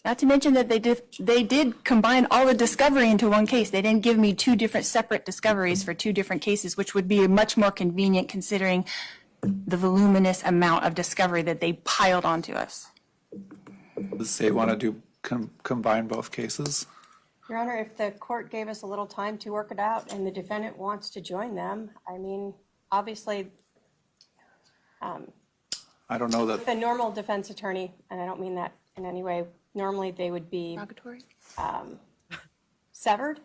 Not to mention that they did combine all the discovery into one case. They didn't give me 2 different separate discoveries for 2 different cases, which would be much more convenient considering the voluminous amount of discovery that they piled onto us. Does the state want to do, combine both cases? Your Honor, if the court gave us a little time to work it out and the defendant wants to join them, I mean, obviously, I don't know that, the normal defense attorney, and I don't mean that in any way, normally they would be Derogatory? severed.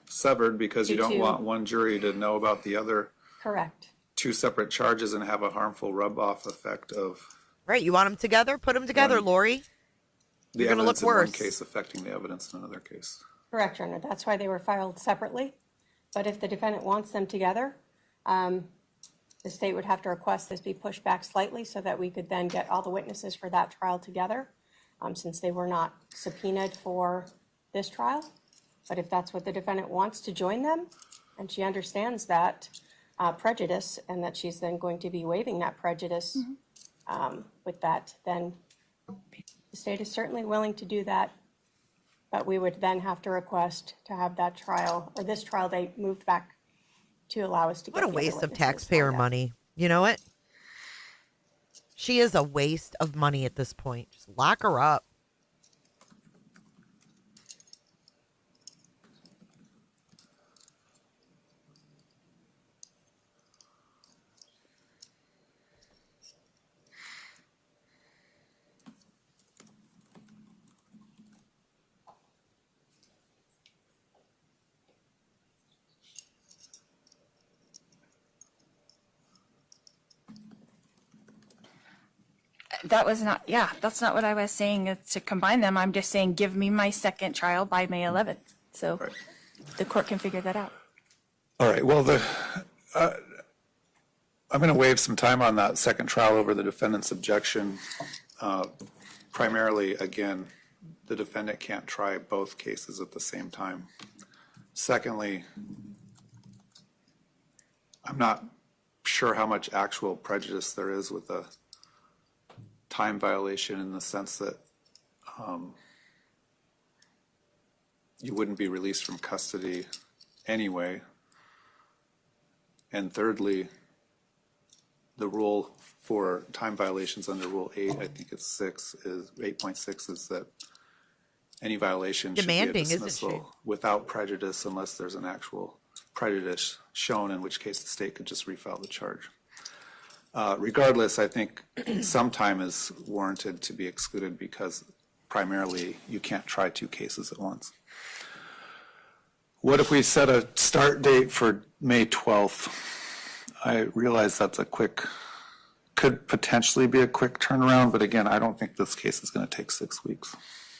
because you Due don't to- want one jury to know about the other Correct. 2 separate charges and have a harmful rub-off effect of Right, you want them together? Put them together, Lori. the You're gonna evidence look in one worse. case affecting the evidence in another case. Correct, Your Honor. That's why they were filed separately. But if the defendant wants them together, the state would have to request this be pushed back slightly so that we could then get all the witnesses for that trial together, since they were not subpoenaed for this trial. But if that's what the defendant wants to join them, and she understands that prejudice and that she's then going to be waiving that prejudice with that, then the state is certainly willing to do that. But we would then have to request to have that trial, or this trial date moved back to allow us to get What a the other waste of witnesses taxpayer lined up. money. You know it? She is a waste of money at this point. Just lock her up. That was not, yeah, that's not what I was saying, is to combine them. I'm just saying, give me my second trial by May 11th. So Right. the court can figure that out. All right, well, I'm going to waive some time on that second trial over the defendant's objection. Primarily, again, the defendant can't try both cases at the same time. Secondly, I'm not sure how much actual prejudice there is with the time violation, in the sense that you wouldn't be released from custody anyway. And thirdly, the rule for time violations under Rule 8, I think it's 6, is 8.6, is that any violation should be a Demanding, isn't she? dismissal without prejudice unless there's an actual prejudice shown, in which case the state could just refile the charge. Regardless, I think some time is warranted to be excluded because primarily you can't try 2 cases at once. What if we set a start date for May 12th? I realize that's a quick could potentially be a quick turnaround, but again, I don't think this case is going to take 6 weeks.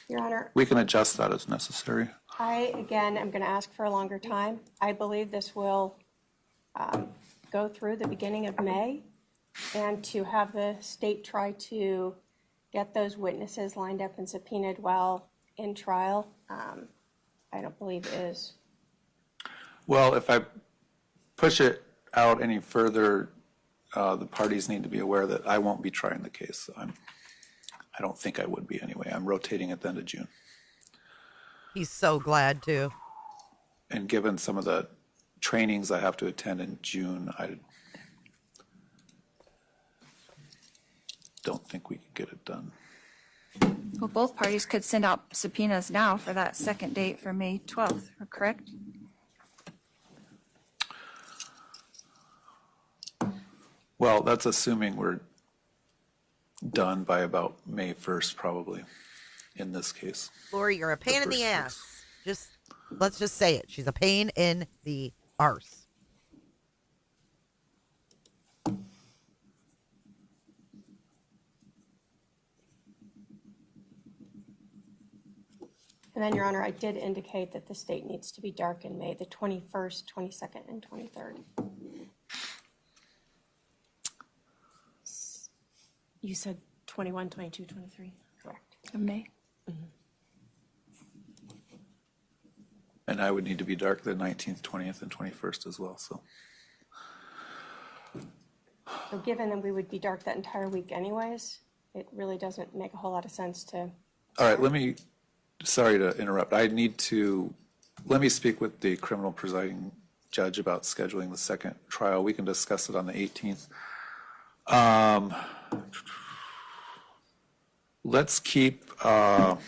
Your Honor, We can adjust that as necessary. I, again, am going to ask for a longer time. I believe this will go through the beginning of May, and to have the state try to get those witnesses lined up and subpoenaed while in trial, I don't believe is. Well, if I push it out any further, the parties need to be aware that I won't be trying the case. I don't think I would be anyway. I'm rotating at the end of June. He's so glad to. And given some of the trainings I have to attend in June, I don't think we could get it done. Well, both parties could send out subpoenas now for that second date for May 12th, correct? Well, that's assuming we're done by about May 1st, probably, in this case. Lori, you're a pain in the first ass. Let's just say it. She's a pain in the arse. And then, Your Honor, I did indicate that the state needs to be dark in May, the 21st, 22nd, and 23rd. You said 21, 22, 23? Correct. Of May? And I would need to be dark the 19th, 20th, and 21st as well, so. So given that we would be dark that entire week anyways, it really doesn't make a whole lot of sense to. All right, sorry to interrupt. Let me speak with the criminal presiding judge about scheduling the second trial. We can discuss it on the 18th. Let's keep the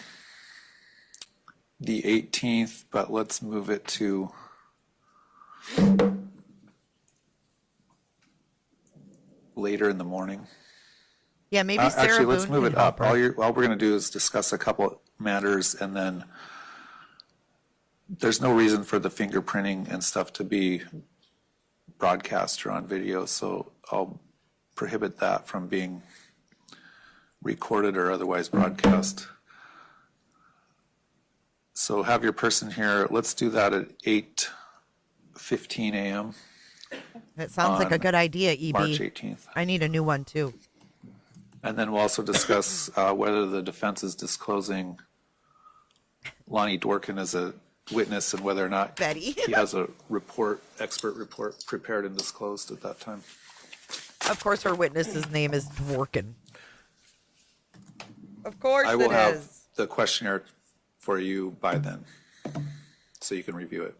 18th, but let's move it to later in the morning. Yeah, maybe Sarah Actually, let's Boone move can it up. help her. All we're going to do is discuss a couple matters, and then there's no reason for the fingerprinting and stuff to be broadcast or on video, so I'll prohibit that from being recorded or otherwise broadcast. So have your person here. Let's do that at 8:15 a.m. That sounds like a good idea, EB. March 18th. I need a new one too. And then we'll also discuss whether the defense is disclosing Lonnie Dworkin as a witness and whether or not Betty. he has a expert report prepared and disclosed at that time. Of course, her witness's name is Dworkin. Of course I will it have is. the questionnaire for you by then, so you can review it.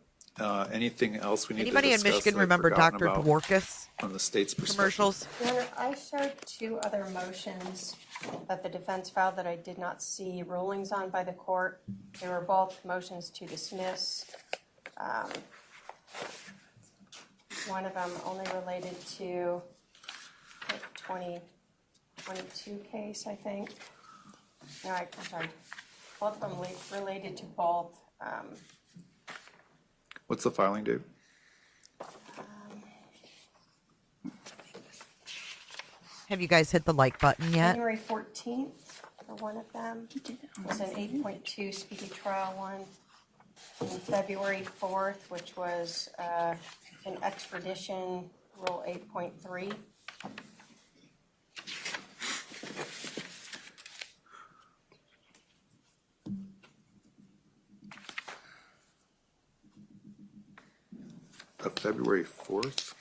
Anything else we need Anybody to in discuss? Michigan that I've remember forgotten Dr. about Dworkus from the state's perspective? commercials? Your Honor, I showed two other motions that the defense filed that I did not see rulings on by the court. They were both motions to dismiss. One of them only related to the 2022 case, I think. No, I'm sorry. Both of them related to both. What's the filing date? Have you guys hit the like button yet? January 14th for one of them. Was an 8.2 speedy trial one. And February 4th, which was an extradition rule 8.3. February 4th?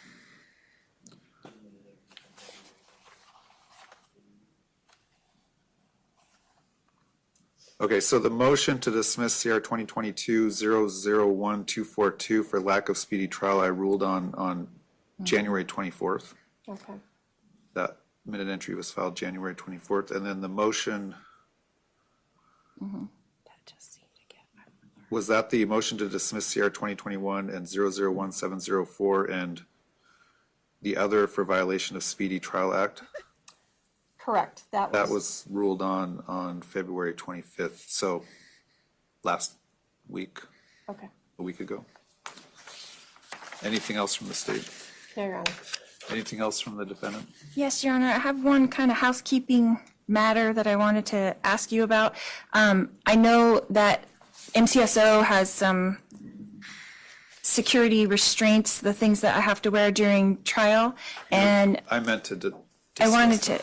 Okay, so the motion to dismiss CR 2022-001242 for lack of speedy trial, I ruled on January 24th. Okay. That minute entry was filed January 24th, and then the motion, was that the motion to dismiss CR 2021 and 001704 and the other for violation of Speedy Trial Act? Correct. That was ruled on February 25th, so last week, Okay. a week ago. Anything else from the state? No, Your Honor. Anything else from the defendant? Yes, Your Honor, I have one kind of housekeeping matter that I wanted to ask you about. I know that MCSO has some security restraints, the things that I have to wear during trial, and I meant to I wanted to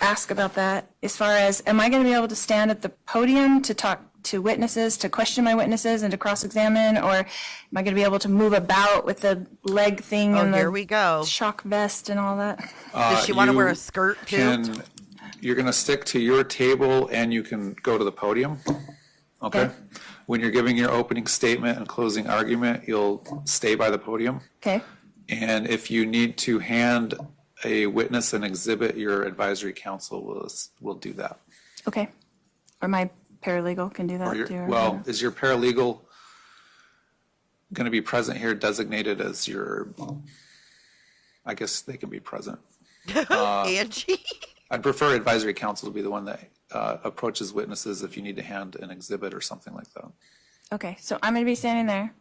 ask about that as far as, am I going to be able to stand at the podium to talk to witnesses, to question my witnesses and to cross-examine, or am I going to be able to move about with the leg thing Oh, and here we go. shock vest and all that? Does she want to wear you a skirt too? You're going to stick to your table and you can go to the podium. Okay? Okay. When you're giving your opening statement and closing argument, you'll stay by the podium. Okay, And if you need to hand a witness an exhibit, your advisory counsel will do that. okay. Or my paralegal can do that too? Well, is your paralegal going to be present here designated as your, I guess they can be present. Angie? I'd prefer advisory counsel to be the one that approaches witnesses if you need to hand an exhibit or something like that. Okay, so I'm gonna be standing there,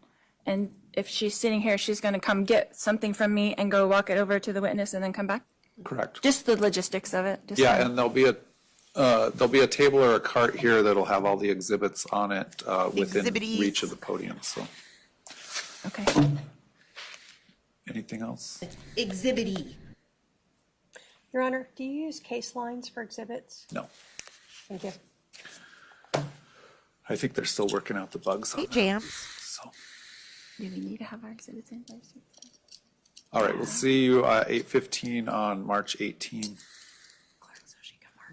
and if she's sitting here, she's gonna come get something from me and go walk it over to the witness and then come back? Correct. Just the logistics of it? Just Yeah, so- and there'll be a table or a cart here that'll have all the exhibits on it within Exhibitties. reach of the podium, so. Okay. Anything else? Exhibity. Your Honor, do you use case lines for exhibits? No. Thank you. I think they're still working out the bugs on Hey, that. Jams. So, Do we need to have our exhibits in place? all right, we'll see you at 8:15 on March 18.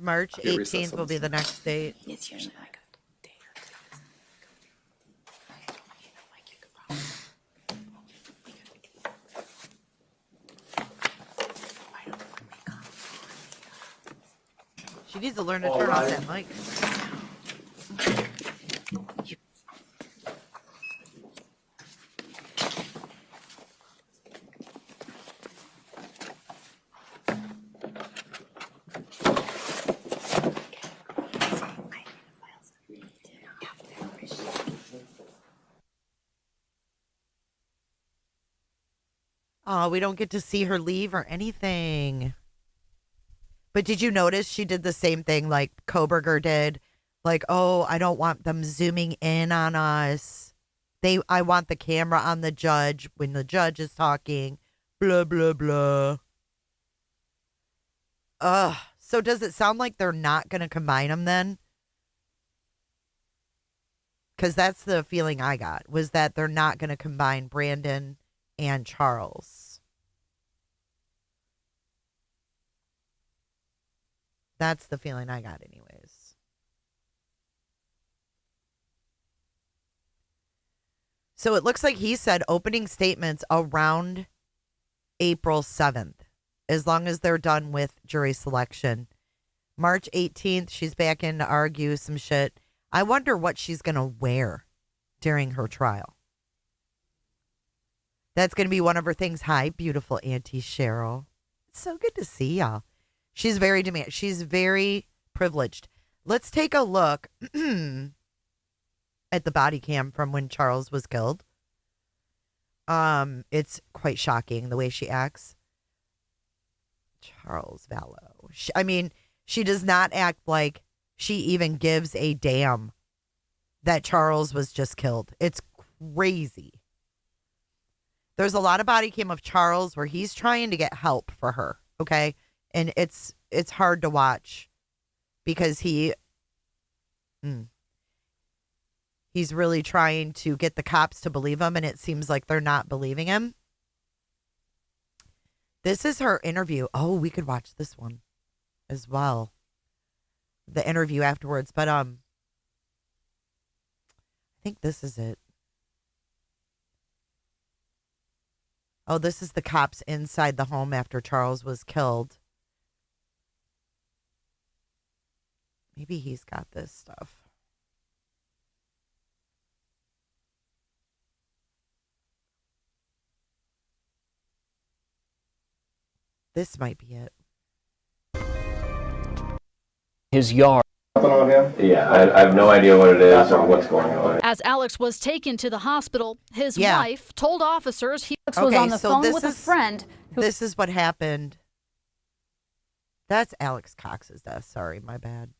March Be recess 18th will be the next date. It's usually like a day or She needs to learn to turn off that mic. Oh, we don't get to see her leave or anything. But did you notice she did the same thing like Koberger did? Like, oh, I don't want them zooming in on us. I want the camera on the judge when the judge is talking. Blah, blah, blah. Ugh. So does it sound like they're not going to combine them then? Because that's the feeling I got, was that they're not going to combine Brandon and Charles. That's the feeling I got anyways. So it looks like he said opening statements around April 7th, as long as they're done with jury selection. March 18th, she's back in to argue some shit. I wonder what she's going to wear during her trial. That's going to be one of her things. Hi, beautiful Auntie Cheryl. It's so good to see y'all. She's very she's very privileged. Let's take a look at the body cam from when Charles was killed. It's quite shocking the way she acts. Charles Vallow. She does not act like she even gives a damn that Charles was just killed. It's crazy. There's a lot of body cam of Charles where he's trying to get help for her, okay? And it's hard to watch because he's really trying to get the cops to believe him, and it seems like they're not believing him. This is her interview. Oh, we could watch this one as well. The interview afterwards, but I think this is it. Oh, this is the cops inside the home after Charles was killed. Maybe he's got this stuff. This might be it. His yard. On him? Yeah, I have no idea what it is or what's going on. As Alex was taken to the hospital, his Yeah. wife told officers he Was Okay, on the so phone this with a is- friend This is what happened. That's Alex Cox's death. Sorry, my bad.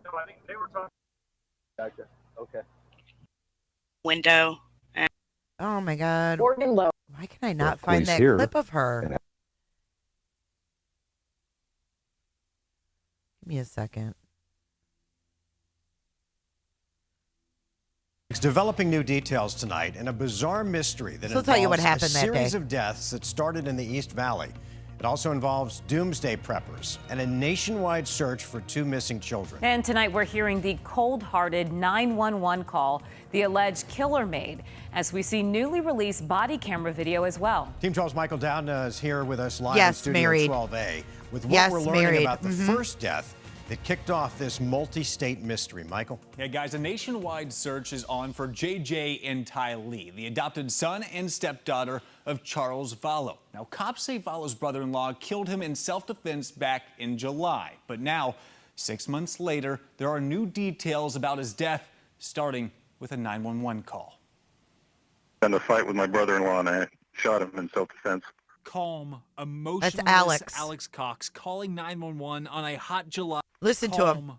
No, I think they were talking. Gotcha. Okay. Window. Oh my God. Morgan Lowe. Why can I not find police that here. clip of her? Give me a second. It's developing new details tonight in a bizarre mystery that She'll tell you what involves happened a that day. series of deaths that started in the East Valley. It also involves doomsday preppers and a nationwide search for 2 missing children. And tonight we're hearing the cold-hearted 911 call the alleged killer made, as we see newly released body camera video as well. Team 12's Michael Dowden is here with us live in Yes, Studio married. 12A with what Yes, we're learning married. about the first death that kicked off this multi-state mystery. Michael? Yeah, guys, a nationwide search is on for JJ and Ty Lee, the adopted son and stepdaughter of Charles Vallow. Now, cops say Vallow's brother-in-law killed him in self-defense back in July. But now, 6 months later, there are new details about his death, starting with a 911 call. In a fight with my brother-in-law, and I shot him in self-defense. Calm, emotionless Alex. Cox calling 911 on a hot July. Listen to him.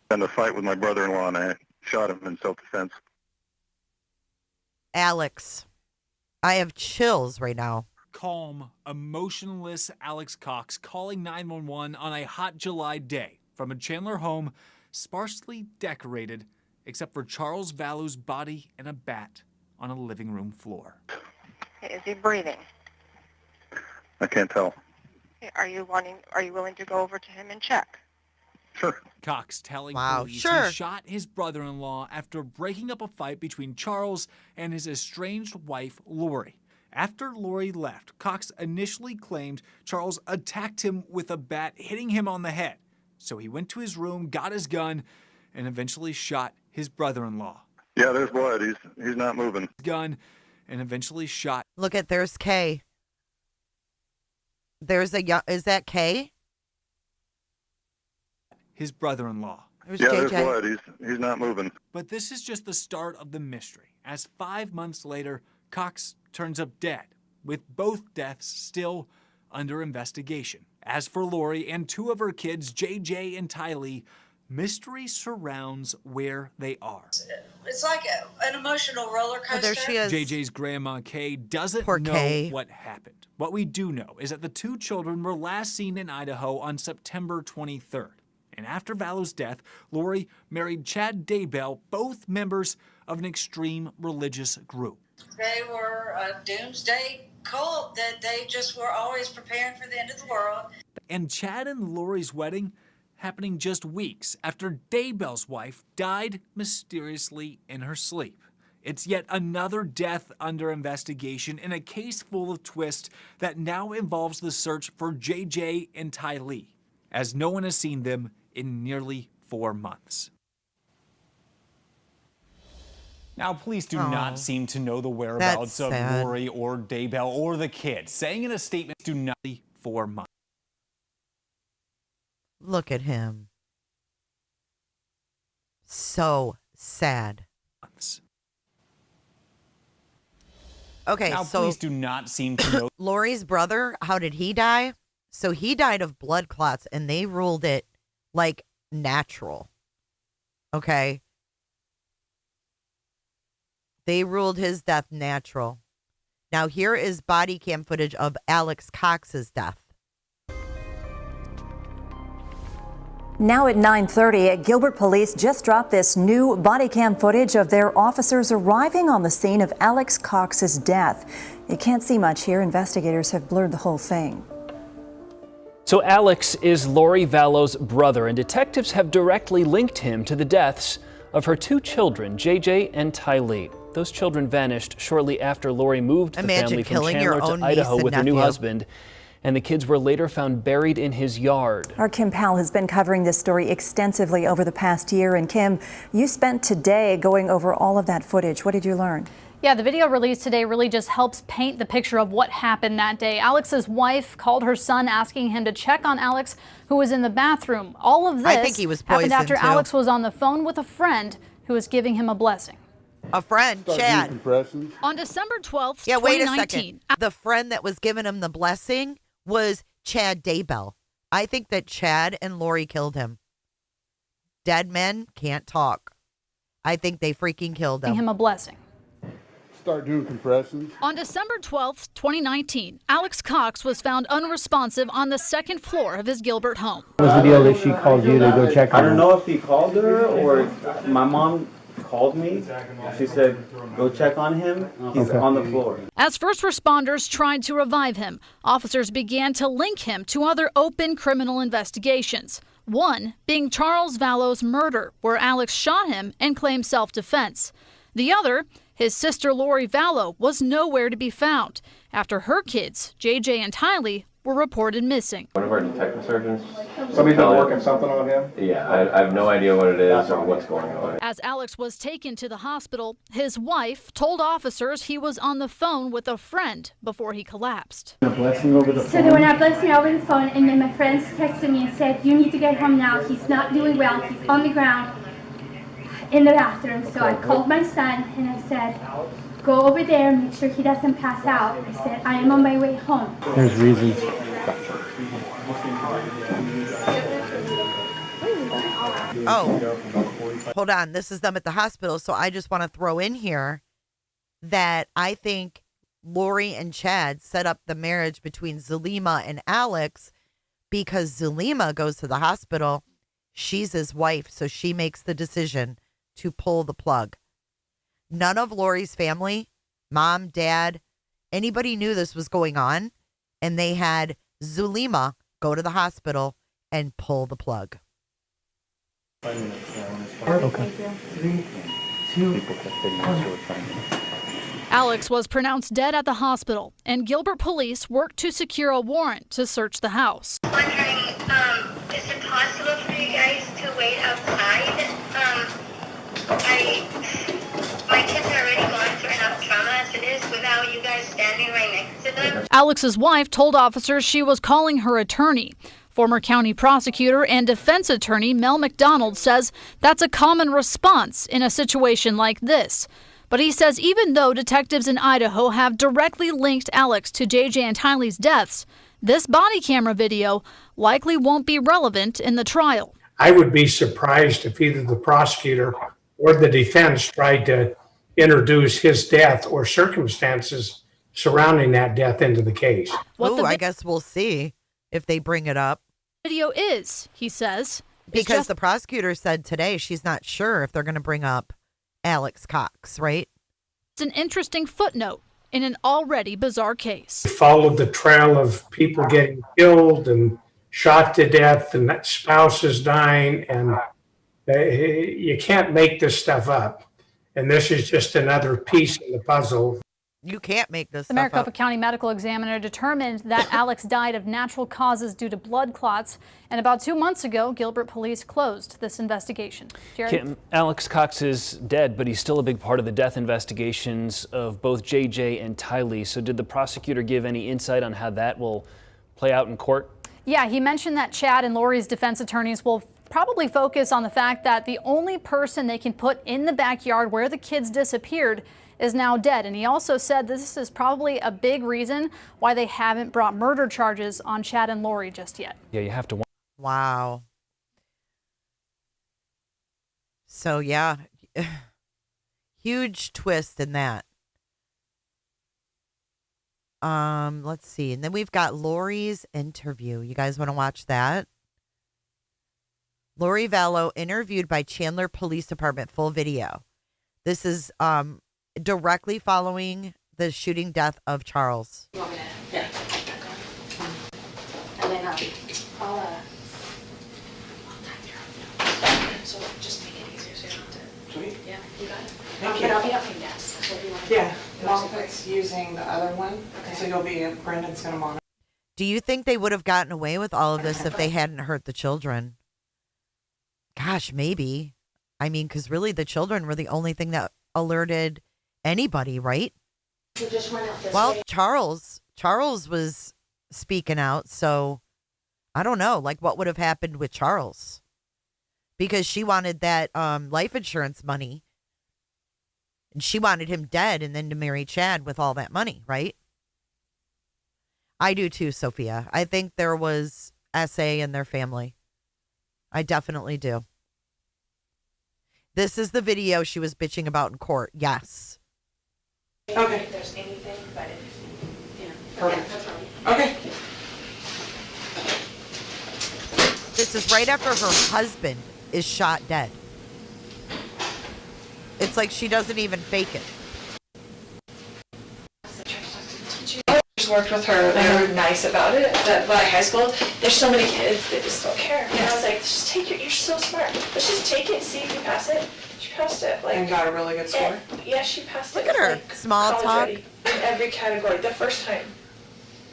In a fight with my brother-in-law, and I shot him in self-defense. Alex. I have chills right now. Calm, emotionless Alex Cox calling 911 on a hot July day from a Chandler home sparsely decorated except for Charles Vallow's body and a bat on a living room floor. Is he breathing? I can't tell. Are you willing to go over to him and check? Sure. Cox telling Wow, police sure. he shot his brother-in-law after breaking up a fight between Charles and his estranged wife, Lori. After Lori left, Cox initially claimed Charles attacked him with a bat, hitting him on the head. So he went to his room, got his gun, and eventually shot his brother-in-law. Yeah, there's blood. He's not moving. Gun, and eventually shot Look at, there's Kay. There's a young, is that Kay? his brother-in-law. There's Yeah, JJ. there's blood. He's not moving. But this is just the start of the mystery, as 5 months later, Cox turns up dead, with both deaths still under investigation. As for Lori and 2 of her kids, JJ and Ty Lee, mystery surrounds where they are. It's like an emotional roller coaster. Oh, there she is. JJ's grandma, Kay, doesn't Poor know Kay. what happened. What we do know is that the 2 children were last seen in Idaho on September 23rd. And after Vallow's death, Lori married Chad Daybell, both members of an extreme religious group. They were a doomsday cult that they just were always preparing for the end of the world. And Chad and Lori's wedding happening just weeks after Daybell's wife died mysteriously in her sleep. It's yet another death under investigation in a case full of twists that now involves the search for JJ and Ty Lee, as no one has seen them in nearly 4 months. Now, police do not seem to know the whereabouts of sad. Lori or Daybell or the kids, saying in a statement, do not 4 months. Look at him. So sad. Okay, Now, so police do not seem to know. Lori's brother, how did he die? So he died of blood clots, and they ruled it like natural. Okay. They ruled his death natural. Now here is body cam footage of Alex Cox's death. Now at 9:30, Gilbert police just dropped this new body cam footage of their officers arriving on the scene of Alex Cox's death. You can't see much here. Investigators have blurred the whole thing. So Alex is Lori Vallow's brother, and detectives have directly linked him to the deaths of her 2 children, JJ and Ty Lee. Those children vanished shortly after Lori moved the family from Chandler to Idaho with her new husband, and the kids were later found buried in his yard. Our Kim Powell has been covering this story extensively over the past year. And Kim, you spent today going over all of that footage. What did you learn? Yeah, the video released today really just helps paint the picture of what happened that day. Alex's wife called her son asking him to check on Alex, who was in the bathroom. All of this I think he was happened poisoned after too. Alex was on the phone with a friend who was giving him a blessing. A friend, Chad. On December 12th, Yeah, wait a 2019. second. The friend that was giving him the blessing was Chad Daybell. I think that Chad and Lori killed him. Dead men can't talk. I think they freaking killed him. Him a blessing. Start doing compressions. On December 12th, 2019, Alex Cox was found unresponsive on the second floor of his Gilbert home. What was the deal that she called you to go check on I her? don't know if he called her or my mom called me. She said, go check on him. He's on the floor. As first responders tried to revive him, officers began to link him to other open criminal investigations. One being Charles Vallow's murder, where Alex shot him and claimed self-defense. The other, his sister Lori Vallow, was nowhere to be found after her kids, JJ and Tylee, were reported missing. One of our detective surgeons. Somebody's been working something on him? Yeah, I have no idea what it is or what's going on. As Alex was taken to the hospital, his wife told officers he was on the phone with a friend before he collapsed. A blessing over the phone? So they went out blessing over the phone, and then my friends texted me and said, you need to get home now. He's not doing well. He's on the ground in the bathroom. So I called my son and I said, go over there and make sure he doesn't pass out. I said, I am on my way home. There's reasons. Oh, hold on. This is them at the hospital. So I just want to throw in here that I think Lori and Chad set up the marriage between Zulema and Alex because Zulema goes to the hospital. She's his wife, so she makes the decision to pull the plug. None of Lori's family, mom, dad, anybody knew this was going on, and they had Zulema go to the hospital and pull the plug. Okay. Alex was pronounced dead at the hospital, and Gilbert police worked to secure a warrant to search the house. Wondering, is it possible for you guys to wait outside? My kids are already going through enough trauma as it is without you guys standing right next to them. Alex's wife told officers she was calling her attorney. Former county prosecutor and defense attorney Mel McDonald says that's a common response in a situation like this. But he says even though detectives in Idaho have directly linked Alex to JJ and Tylee's deaths, this body camera video likely won't be relevant in the trial. I would be surprised if either the prosecutor or the defense tried to introduce his death or circumstances surrounding that death into the case. I guess we'll see if they bring it up. Video is, he says. Because the prosecutor said today she's not sure if they're going to bring up Alex Cox, right? It's an interesting footnote in an already bizarre case. We followed the trail of people getting killed and shot to death and spouses dying, and you can't make this stuff up. And this is just another piece of the puzzle. You can't make this The stuff Maricopa up. County medical examiner determined that Alex died of natural causes due to blood clots. And about 2 months ago, Gilbert police closed this investigation. Jared? Kim, Alex Cox is dead, but he's still a big part of the death investigations of both JJ and Tylee. So did the prosecutor give any insight on how that will play out in court? Yeah, he mentioned that Chad and Lori's defense attorneys will probably focus on the fact that the only person they can put in the backyard where the kids disappeared is now dead. And he also said this is probably a big reason why they haven't brought murder charges on Chad and Lori just yet. Yeah, you have to. Wow. So, yeah, huge twist in that. Let's see. And then we've got Lori's interview. You guys want to watch that? Lori Vallow interviewed by Chandler Police Department, full video. This is directly following the shooting death of Charles. You want me to? Yeah. And then I'll so just make it easier so you don't have to. Sweet. Yeah, you got it. Thank But you. I'll be up in gas. So if you want to. Yeah, Margaret's using the other one, so you'll be, Brendan's gonna monitor. Do you think they would have gotten away with all of this if they hadn't hurt the children? Gosh, maybe. I mean, because really the children were the only thing that alerted anybody, right? You just went out this Well, way. Charles was speaking out, so I don't know, like what would have happened with Charles? Because she wanted that life insurance money. And she wanted him dead and then to marry Chad with all that money, right? I do too, Sophia. I think there was SA in their family. I definitely do. This is the video she was bitching about in court. Yes. Okay. If there's anything, but Perfect. Okay. This is right after her husband is shot dead. It's like she doesn't even fake it. I just worked with her. They were nice about it. But by high school, there's so many kids that just don't care. And I was like, just take it. You're so smart. Let's just take it and see if you pass it. She passed it. And got a really good score? Yeah, she passed Look it. at her. Like Small college talk. ready in every category the first time.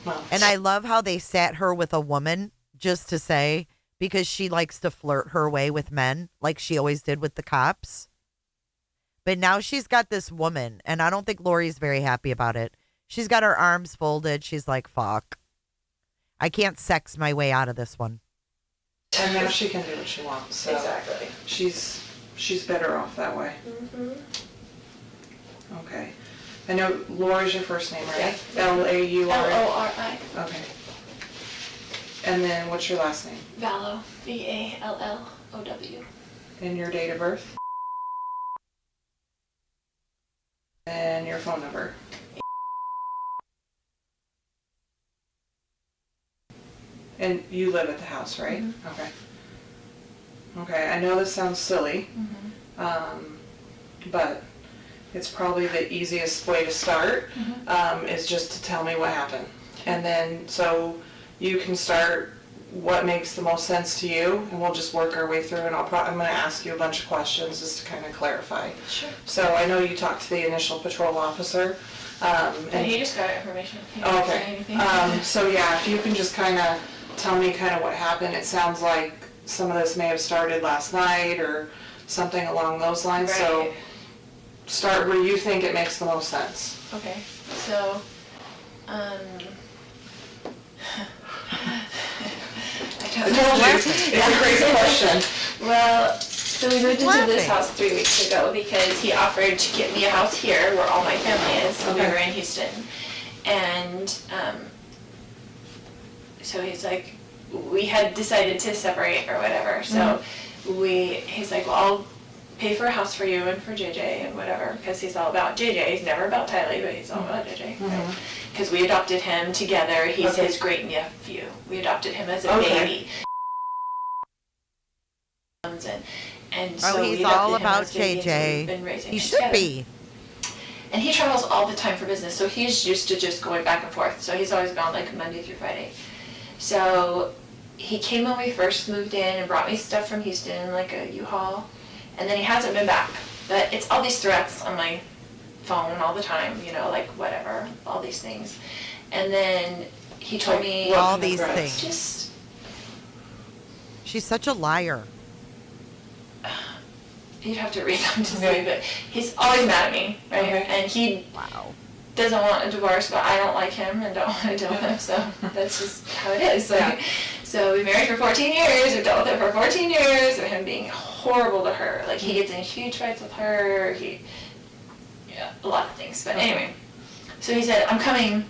Wow. And I love how they sat her with a woman just to say, because she likes to flirt her way with men like she always did with the cops. But now she's got this woman, and I don't think Lori's very happy about it. She's got her arms folded. She's like, fuck. I can't sex my way out of this one. And now she can do what she wants. So Exactly. She's better off that way. Mm-hmm. Okay. I know Lori's your first name, right? Yeah. Lauri. Lori. Okay. And then what's your last name? Vallow. Vallow. And your date of birth? And your phone number? And you live at the house, right? Mm-hmm. Okay. Okay, I know this sounds silly, but it's probably the easiest way to start, is just to tell me what happened. And then, so you can start what makes the most sense to you, and we'll just work our way through, and I'm going to ask you a bunch of questions just to kind of clarify. Sure. So I know you talked to the initial patrol officer. And he just got information. He didn't say Okay. anything. So yeah, if you can just kind of tell me kind of what happened. It sounds like some of this may have started last night or something along those lines. So Right. start where you think it makes the most sense. Okay, so, I don't I know. told you, it's a crazy question. Well, so we moved into this laughing. house 3 weeks ago because he offered to get me a house here where all my family is. We Okay. were in Houston. And, so he's like, we had decided to separate or whatever. So he's like, well, I'll pay for a house for you and for JJ and whatever, because he's all about JJ. He's never about Tylee, but he's all about JJ. Because we adopted him together. He's his great nephew. We adopted him as a baby. And so He's we all adopted him about as babies, and we've been JJ. raising He him should together. be. And he travels all the time for business, so he's used to just going back and forth. So he's always gone like Monday through Friday. So he came when we first moved in and brought me stuff from Houston, like a U-Haul, and then he hasn't been back. But it's all these threats on my phone all the time, you know, like whatever, all these things. And then he told me all these things. Just She's such a liar. you'd have to read them to see, but he's always mad at me, right? And he doesn't want a divorce, but I don't like him and don't want to deal with him, so that's just how it is. Like, so we married for 14 years, we've dealt with it for 14 years of him being horrible to her. Like, he gets in huge fights with her, a lot of things. But anyway, so he said, I'm coming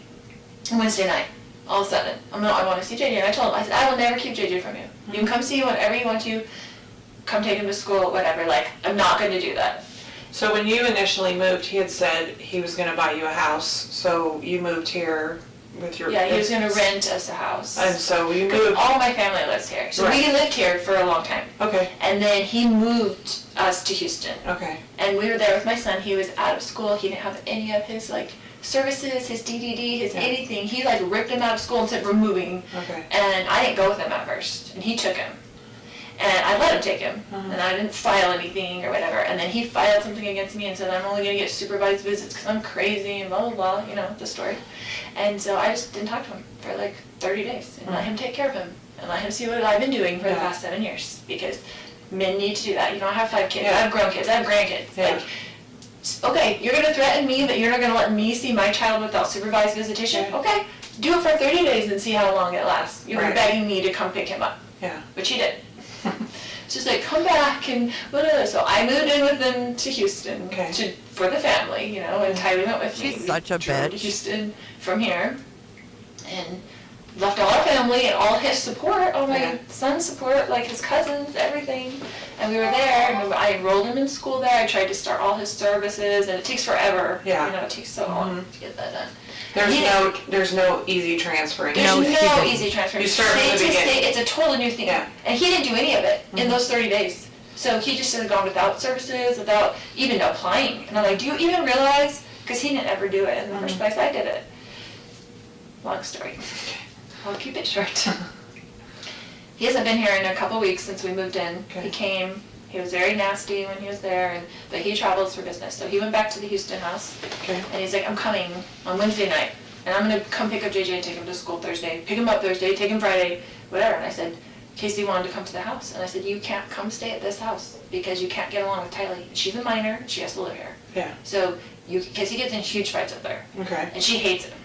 Wednesday night, all of a sudden. I want to see JJ, and I told him, I said, I will never keep JJ from you. You can come see whenever you want to, come take him to school, whatever, like, I'm not going to do that. So when you initially moved, he had said he was going to buy you a house. So you moved here with your... Yeah, he was going to rent us a house. And so you moved... All my family lives here. So we lived here for a long time. Okay. And then he moved us to Houston. Okay. And we were there with my son. He was out of school. He didn't have any of his, like, services, his DDD, his anything. He, like, ripped him out of school and said, we're moving. Okay. And I didn't go with him at first. And he took him. And I let him take him, and I didn't file anything or whatever. And then he filed something against me and said, I'm only going to get supervised visits because I'm crazy and blah, blah, blah, you know, the story. And so I just didn't talk to him for like 30 days and let him take care of him and let him see what I've been doing for the past 7 years, because men need to do that. You know, I have 5 kids, I have grown kids, I have grandkids. Like, okay, you're going to threaten me, but you're not going to let me see my child without supervised visitation? Okay, do it for 30 days and see how long it lasts. You're begging me to come pick him up. Yeah. Which he did. It's just like, come back and whatever. So I moved in with them to Houston for the family, you know, and Tylee went with me. She's such a drove to bitch. Houston from here and left all our family and all his support, all my son's support, like his cousins, everything. And we were there, and I enrolled him in school there. I tried to start all his services, and it takes forever. Yeah. You know, it takes so long to get that done. There's no easy transferring. There's no easy transfer. You start from the beginning. It's a totally new thing. Yeah. And he didn't do any of it in those 30 days. So he just had gone without services, without even applying. And I'm like, do you even realize? Because he didn't ever do it in the first place. I did it. Long story. I'll keep it short. He hasn't been here in a couple weeks since we moved in. He came. He was very nasty when he was there, but he travels for business. So he went back to the Houston house, and he's like, I'm coming on Wednesday night, and I'm going to come pick up JJ and take him to school Thursday, pick him up Thursday, take him Friday, whatever. And I said, Casey wanted to come to the house, and I said, you can't come stay at this house because you can't get along with Tylee. She's a minor. She has to live here. Yeah. So because he gets in huge fights up there. Okay. And she hates him.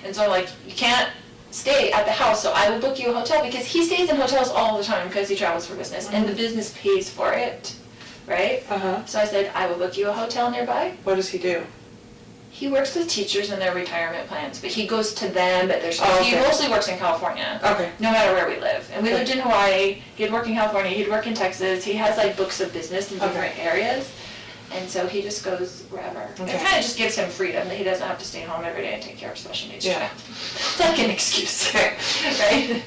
And so I'm like, you can't stay at the house, so I will book you a hotel, because he stays in hotels all the time because he travels for business, and the business pays for it, right? So I said, I will book you a hotel nearby. What does he do? He works with teachers and their retirement plans, but he goes to them at their school. Oh, He okay. mostly works in California, no matter where we live. And we lived in Hawaii, he'd work in California, he'd work in Texas. He has like books of business in different areas. And so he just goes wherever. It kind of just gives him freedom that he doesn't have to stay home every day and take care of special needs child. It's like an excuse, right?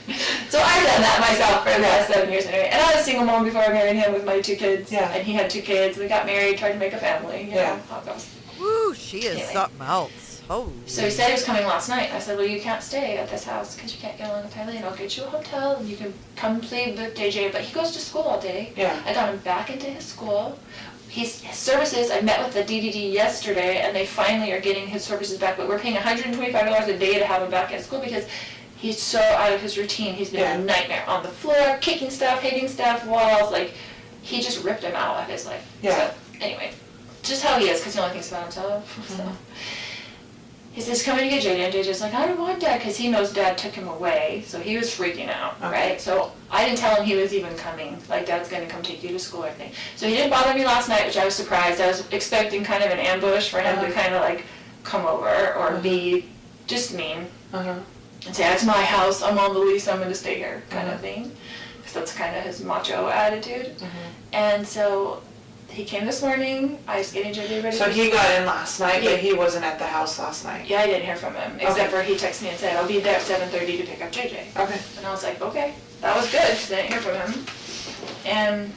So I've done that myself for the last 7 years anyway. And I was a single mom before I married him with my 2 kids. And he had 2 kids. We got married, tried to make a family. You know how it goes. Woo, she is something else. Holy. So he said he was coming last night. I said, well, you can't stay at this house because you can't get along with Tylee, and I'll get you a hotel and you can come play with JJ. But he goes to school all day. I got him back into his school. His services, I met with the DDD yesterday, and they finally are getting his services back, but we're paying $125 a day to have him back in school because he's so out of his routine. He's been a nightmare on the floor, kicking stuff, hitting stuff, walls, like, he just ripped him out of his life. So, anyway, just how he is, because he only thinks about himself. So. He says, coming to get JJ, and JJ's like, I don't want Dad, because he knows Dad took him away, so he was freaking out, right? So I didn't tell him he was even coming, like, Dad's going to come take you to school or anything. So he didn't bother me last night, which I was surprised. I was expecting kind of an ambush for him to kind of, like, come over or be just mean and say, it's my house, I'm on the lease, I'm going to stay here, kind of thing, because that's kind of his macho attitude. And so he came this morning. I was getting JJ ready. So he got in last night, but he wasn't at the house last night. Yeah, I didn't hear from him, except for he texted me and said, I'll be there at 7:30 to pick up JJ. Okay. And I was like, okay, that was good, because I didn't hear from him. And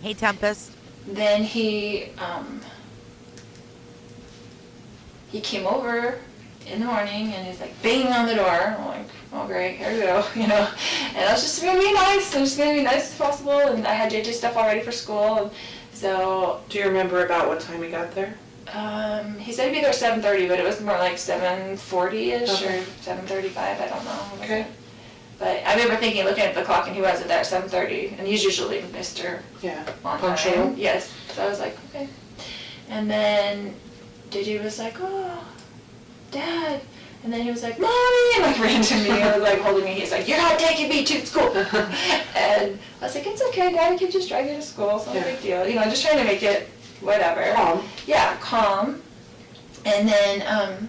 hey, Tempest. Then he came over in the morning, and he's like banging on the door. I'm like, oh great, here we go, you know. And I was just gonna be nice. I was just gonna be nice as possible, and I had JJ stuff all ready for school. And so. Do you remember about what time he got there? He said he'd be there at 7:30, but it was more like 7:40ish or 7:35. I don't know. Okay. But I remember thinking, looking at the clock, and he wasn't there at 7:30, and he's usually Mr. On Punctual. time. Yes. So I was like, okay. And then JJ was like, oh, Dad. And then he was like, Mommy, and like ran to me and was like holding me. He's like, you're not taking me to school. And I was like, it's okay, Dad, can just drive you to school, it's not a big deal. You know, just trying to make it whatever. Calm. Yeah, calm. And then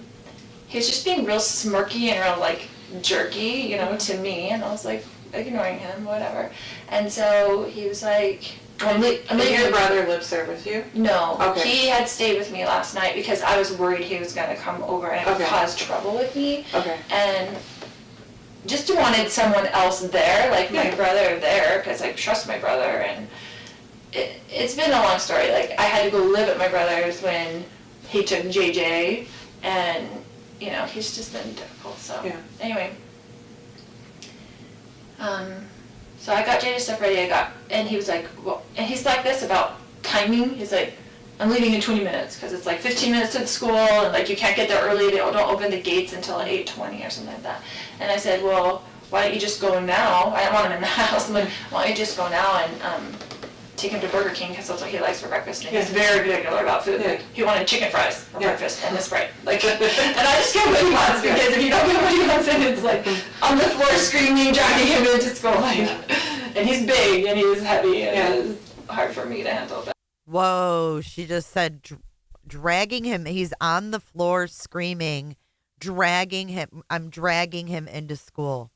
he was just being real smirky and real like jerky, you know, to me. And I was like ignoring him, whatever. And so he was like, your brother lives there with you? No. Okay. He had stayed with me last night because I was worried he was going to come over and it would cause trouble with me. Okay. And just wanted someone else there, like my brother there, because I trust my brother. And it's been a long story. Like, I had to go live at my brother's when he took JJ, and, you know, he's just been difficult. So, anyway. So I got JJ's stuff ready, and he was like, well, and he's like this about timing. He's like, I'm leaving in 20 minutes, because it's like 15 minutes to the school, and like you can't get there early, they don't open the gates until 8:20 or something like that. And I said, well, why don't you just go now? I don't want him in the house. I'm like, why don't you just go now and take him to Burger King, because that's what he likes for breakfast. And he's very particular about food. Like, he wanted chicken fries for breakfast and a Sprite. Like, and I just give him what he wants, because if you don't give him what he wants, then it's like on the floor screaming, dragging him into school. Like, And he's big and he's heavy and it's hard for me to handle that. Whoa, she just said dragging him. He's on the floor screaming, dragging him. I'm dragging him into school.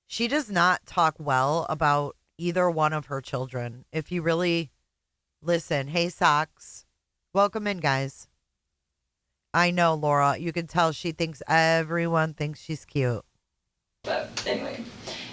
She does not talk well about either one of her children. If you really listen, hey, Socks, welcome in, guys. I know, Laura, you can tell she thinks everyone thinks she's cute. But anyway,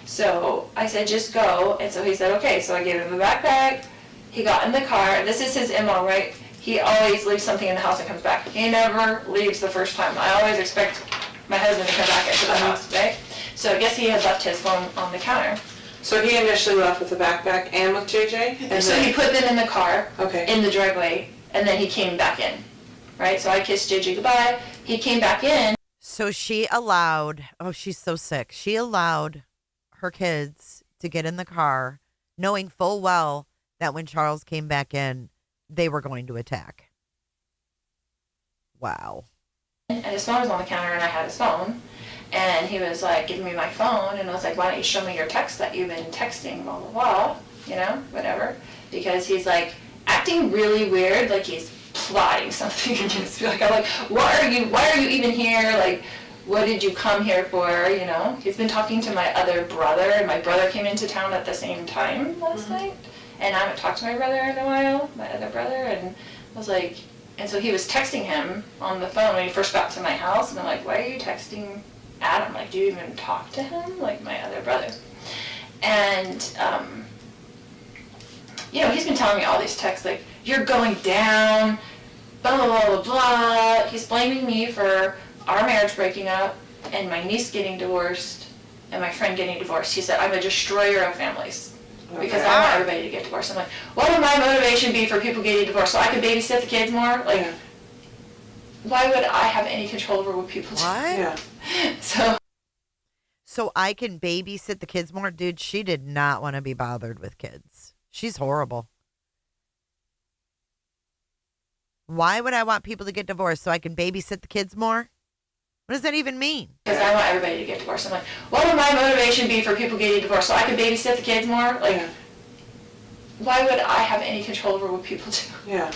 so I said, just go. And so he said, okay. So I gave him the backpack. He got in the car. This is his MO, right? He always leaves something in the house and comes back. He never leaves the first time. I always expect my husband to come back into the house, right? So I guess he had left his phone on the counter. So he initially left with the backpack and with JJ? And so he put them in the car, Okay. in the driveway, and then he came back in, right? So I kissed JJ goodbye. He came back in. So she allowed, oh, she's so sick. She allowed her kids to get in the car, knowing full well that when Charles came back in, they were going to attack. Wow. And his phone was on the counter, and I had his phone. And he was like, give me my phone. And I was like, why don't you show me your text that you've been texting, blah, blah, blah, you know, whatever. Because he's like acting really weird, like he's plotting something against me. Like, I'm like, why are you even here? Like, what did you come here for, you know? He's been talking to my other brother, and my brother came into town at the same time last night. And I haven't talked to my brother in a while, my other brother, and I was like, and so he was texting him on the phone when he first got to my house, and I'm like, why are you texting Adam? Like, do you even talk to him? Like, my other brother. And, you know, he's been telling me all these texts, like, you're going down, blah, blah, blah, blah, blah. He's blaming me for our marriage breaking up, and my niece getting divorced, and my friend getting divorced. He said, I'm a destroyer of families. Because I want everybody to get divorced. I'm like, what would my motivation be for people getting divorced? So I could babysit the kids more? Like, why would I have any control over what people do? What? So I can babysit the kids more? Dude, she did not want to be bothered with kids. She's horrible. Why would I want people to get divorced so I can babysit the kids more? What does that even mean? Because I want everybody to get divorced. I'm like, what would my motivation be for people getting divorced? So I could babysit the kids more? Like, why would I have any control over what people do? Yeah.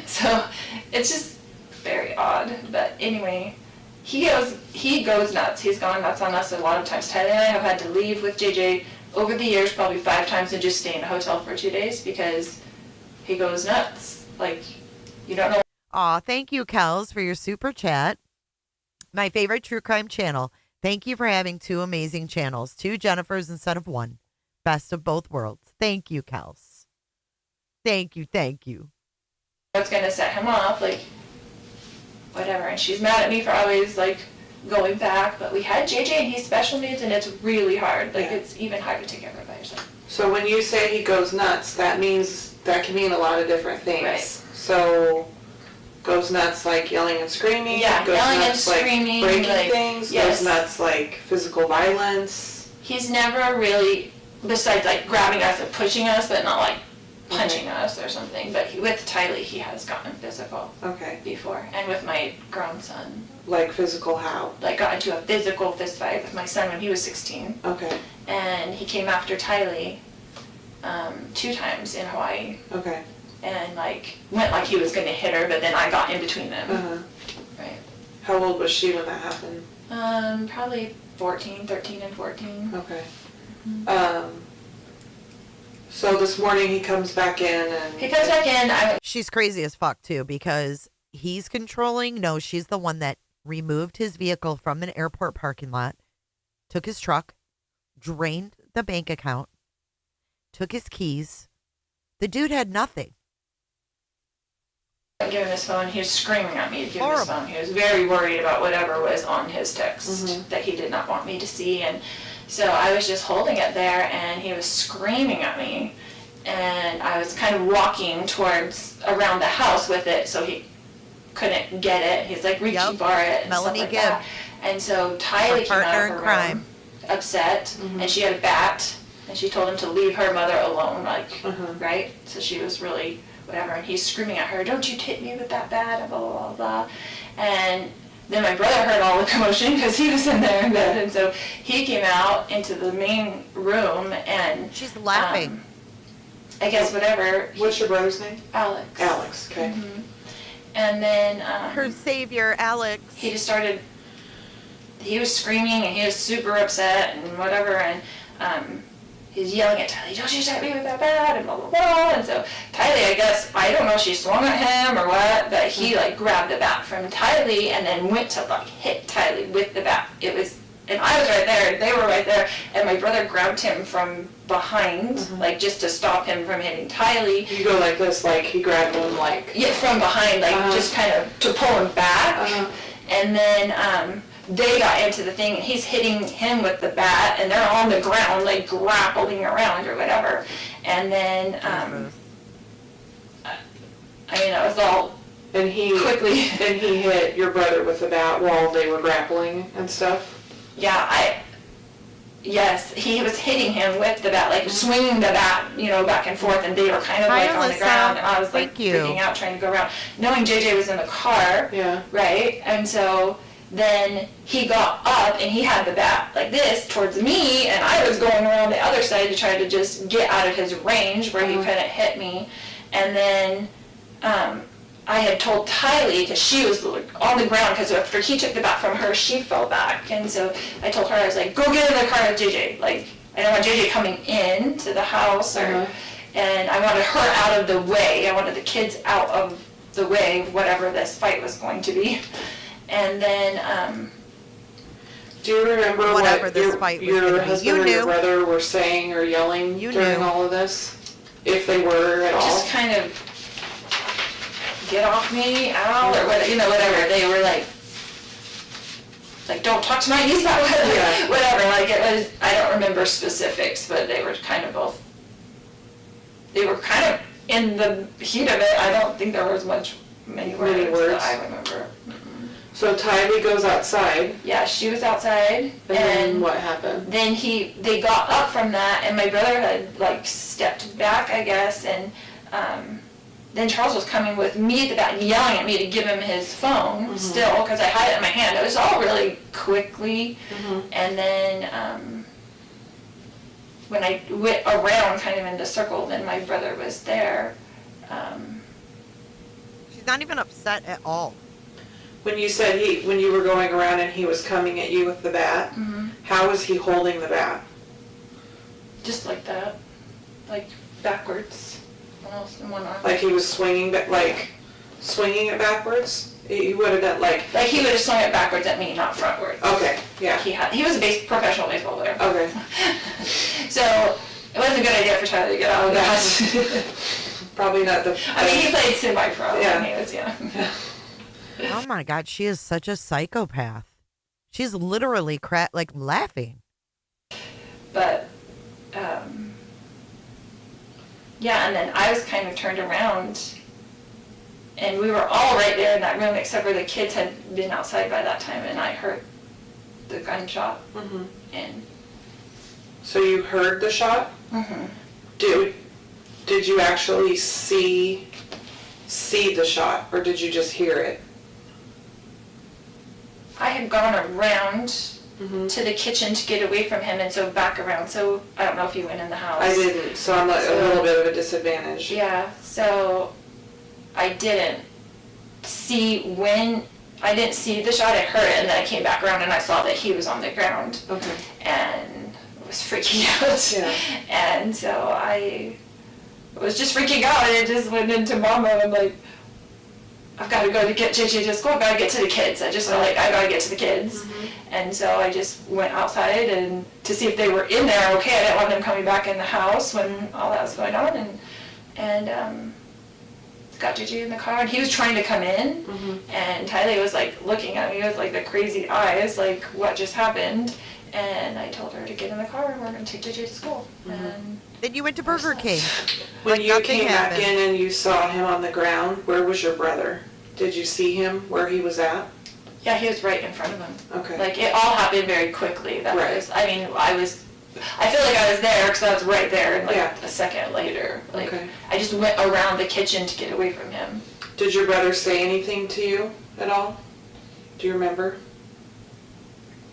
So it's just very odd. But anyway, he goes nuts. He's gone nuts on us a lot of times. Tyler and I have had to leave with JJ over the years, probably 5 times, and just stay in a hotel for 2 days because he goes nuts. Like, you don't know. Aw, thank you, Kels, for your super chat. My favorite true crime channel. Thank you for having 2 amazing channels. 2 Jennifers instead of 1. Best of both worlds. Thank you, Kels. Thank you, thank you. What's going to set him off, like, whatever. And she's mad at me for always, like, going back. But we had JJ, and he's special needs, and it's really hard. Like, it's even hard to take care of it by yourself. So when you say he goes nuts, that can mean a lot of different things. Right. So goes nuts like yelling and screaming. Yeah, goes yelling nuts and screaming, like breaking like, things. yes. Goes nuts like physical violence. He's never really, besides like grabbing us and pushing us, but not like punching us or something. But with Tylee, he has gotten physical before. And with my grown son. Like physical how? Like got into a physical fist fight with my son when he was 16. Okay. And he came after Tylee 2 times in Hawaii. Okay. And like went like he was going to hit her, but then I got in between them. Right. How old was she when that happened? Probably 13 and 14. Okay. So this morning he comes back in and... He comes back in. She's crazy as fuck, too, because he's controlling. No, she's the one that removed his vehicle from an airport parking lot, took his truck, drained the bank account, took his keys. The dude had nothing. I gave him his phone. He was screaming at me to give him his phone. He was very worried about whatever was on his text that he did not want me to see. And so I was just holding it there, and he was screaming at me. And I was kind of walking around the house with it, so he couldn't get it. He's like reaching for it and Melanie stuff like Gibb. that. And so Tylee came out of her room upset, and she had a bat, and she told him to leave her mother alone, like, right? So she was really... whatever, and he's screaming at her, don't you hit me with that bat, blah, blah, blah, blah. And then my brother heard all the commotion because he was in there in bed, and so he came out into the main room, and she's laughing. I guess whatever. What's your brother's name? Alex. Alex, okay. And then her savior, Alex. He just started. He was screaming and he was super upset and whatever, and he's yelling at Tylee, "Don't you touch me with that bat," and blah blah blah. And so Tylee, I guess, I don't know if she swung at him or what, but he like grabbed the bat from Tylee and then went to like hit Tylee with the bat. It was, and I was right there, they were right there, and my brother grabbed him from behind, like just to stop him from hitting Tylee. You go like this, like he grabbed him like... Yeah, from behind, like just kind of to pull him back. And then they got into the thing, and he's hitting him with the bat, and they're on the ground, like grappling around or whatever. And then, I mean, it was all and he quickly. And he hit your brother with the bat while they were grappling and stuff? Yeah, yes, he was hitting him with the bat, like swinging the bat, you know, back and forth, and they were kind of like on the ground, and I was like freaking out trying to go around, knowing JJ was in the car, right? And so then he got up and he had the bat like this towards me, and I was going around the other side to try to just get out of his range where he couldn't hit me. And then I had told Tylee, because she was on the ground, because after he took the bat from her, she fell back. And so I told her, I was like, go get in the car with JJ. Like, I don't want JJ coming in to the house, or, and I wanted her out of the way. I wanted the kids out of the way of whatever this fight was going to be. And then, do you remember whatever what this fight was your gonna be? husband You or your knew. brother were saying or yelling during all of this? If they were at all? Just kind of, get off me, out, or whatever, you know, whatever. They were like don't talk to my niece about whatever. Like, it was, I don't remember specifics, but they were kind of both, they were kind of in the heat of it. I don't think there was many words that I remember. So Tylee goes outside. Yeah, she was outside. And then what happened? Then they got up from that, and my brother had like stepped back, I guess, and then Charles was coming with me at the back and yelling at me to give him his phone still, because I had it in my hand. It was all really quickly. And then when I went around kind of in the circle, then my brother was there. She's not even upset at all. When you said when you were going around and he was coming at you with the bat, how was he holding the bat? Just like that, like backwards, almost in one arm. Like he was swinging it backwards? He would have done like he would have swung it backwards at me, not frontwards. Okay, yeah. He was a professional baseball player. Okay. So it wasn't a good idea for Tyler to get out of that. Probably not the. I mean, he played semi-pro. Yeah. And he was, Oh my God, she is such a psychopath. She's literally laughing. But, yeah, and then I was kind of turned around, and we were all right there in that room, except for the kids had been outside by that time, and I heard the gunshot. And so you heard the shot? Did you actually see the shot, or did you just hear it? I had gone around to the kitchen to get away from him, and so back around. So I don't know if he went in the house. I didn't, so I'm a little bit of a disadvantage. Yeah, so I didn't see the shot. I heard it, and then I came back around and I saw that he was on the ground. Okay. And was freaking out. Yeah. And so I was just freaking out, and it just went into mom mode. I'm like, I've got to go to get JJ to school. I've got to get to the kids. I just felt like I got to get to the kids. And so I just went outside and to see if they were in there okay. I didn't want them coming back in the house when all that was going on. And got JJ in the car, and he was trying to come in. And Tylee was like looking at me with like the crazy eyes, like what just happened. And I told her to get in the car and we're going to take JJ to school. And then you went to Burger King. When you came back in and you saw him on the ground, where was your brother? Did you see him where he was at? Yeah, he was right in front of him. Okay. Like, it all happened very quickly. That was, I mean, I feel like I was there because I was right there, and like a second later. Like, I just went around the kitchen to get away from him. Did your brother say anything to you at all? Do you remember?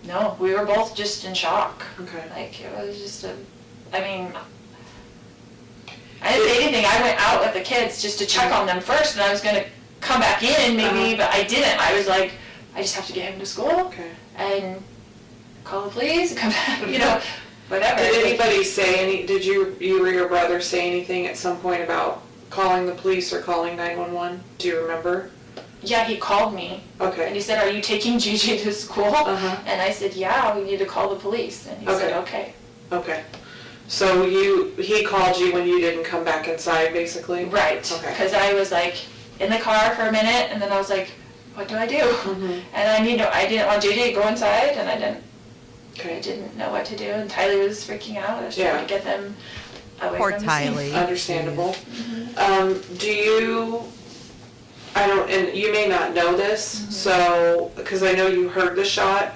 No, we were both just in shock. Okay. Like, it was just I mean, I didn't say anything. I went out with the kids just to check on them first, and I was going to come back in maybe, but I didn't. I was like, I just have to get him to school and call the police and come back, you know, whatever. Did anybody say did you or your brother say anything at some point about calling the police or calling 911? Do you remember? Yeah, he called me. Okay. And he said, are you taking JJ to school? And I said, yeah, we need to call the police. And he said, okay. Okay. So he called you when you didn't come back inside, basically? Right. Okay. Because I was like in the car for a minute, and then I was like, what do I do? And I didn't want JJ to go inside, and I didn't know what to do. And Tylee was freaking out. I was trying to get them away Poor from the scene. Tylee. Understandable. Do you, and you may not know this, so, because I know you heard the shot,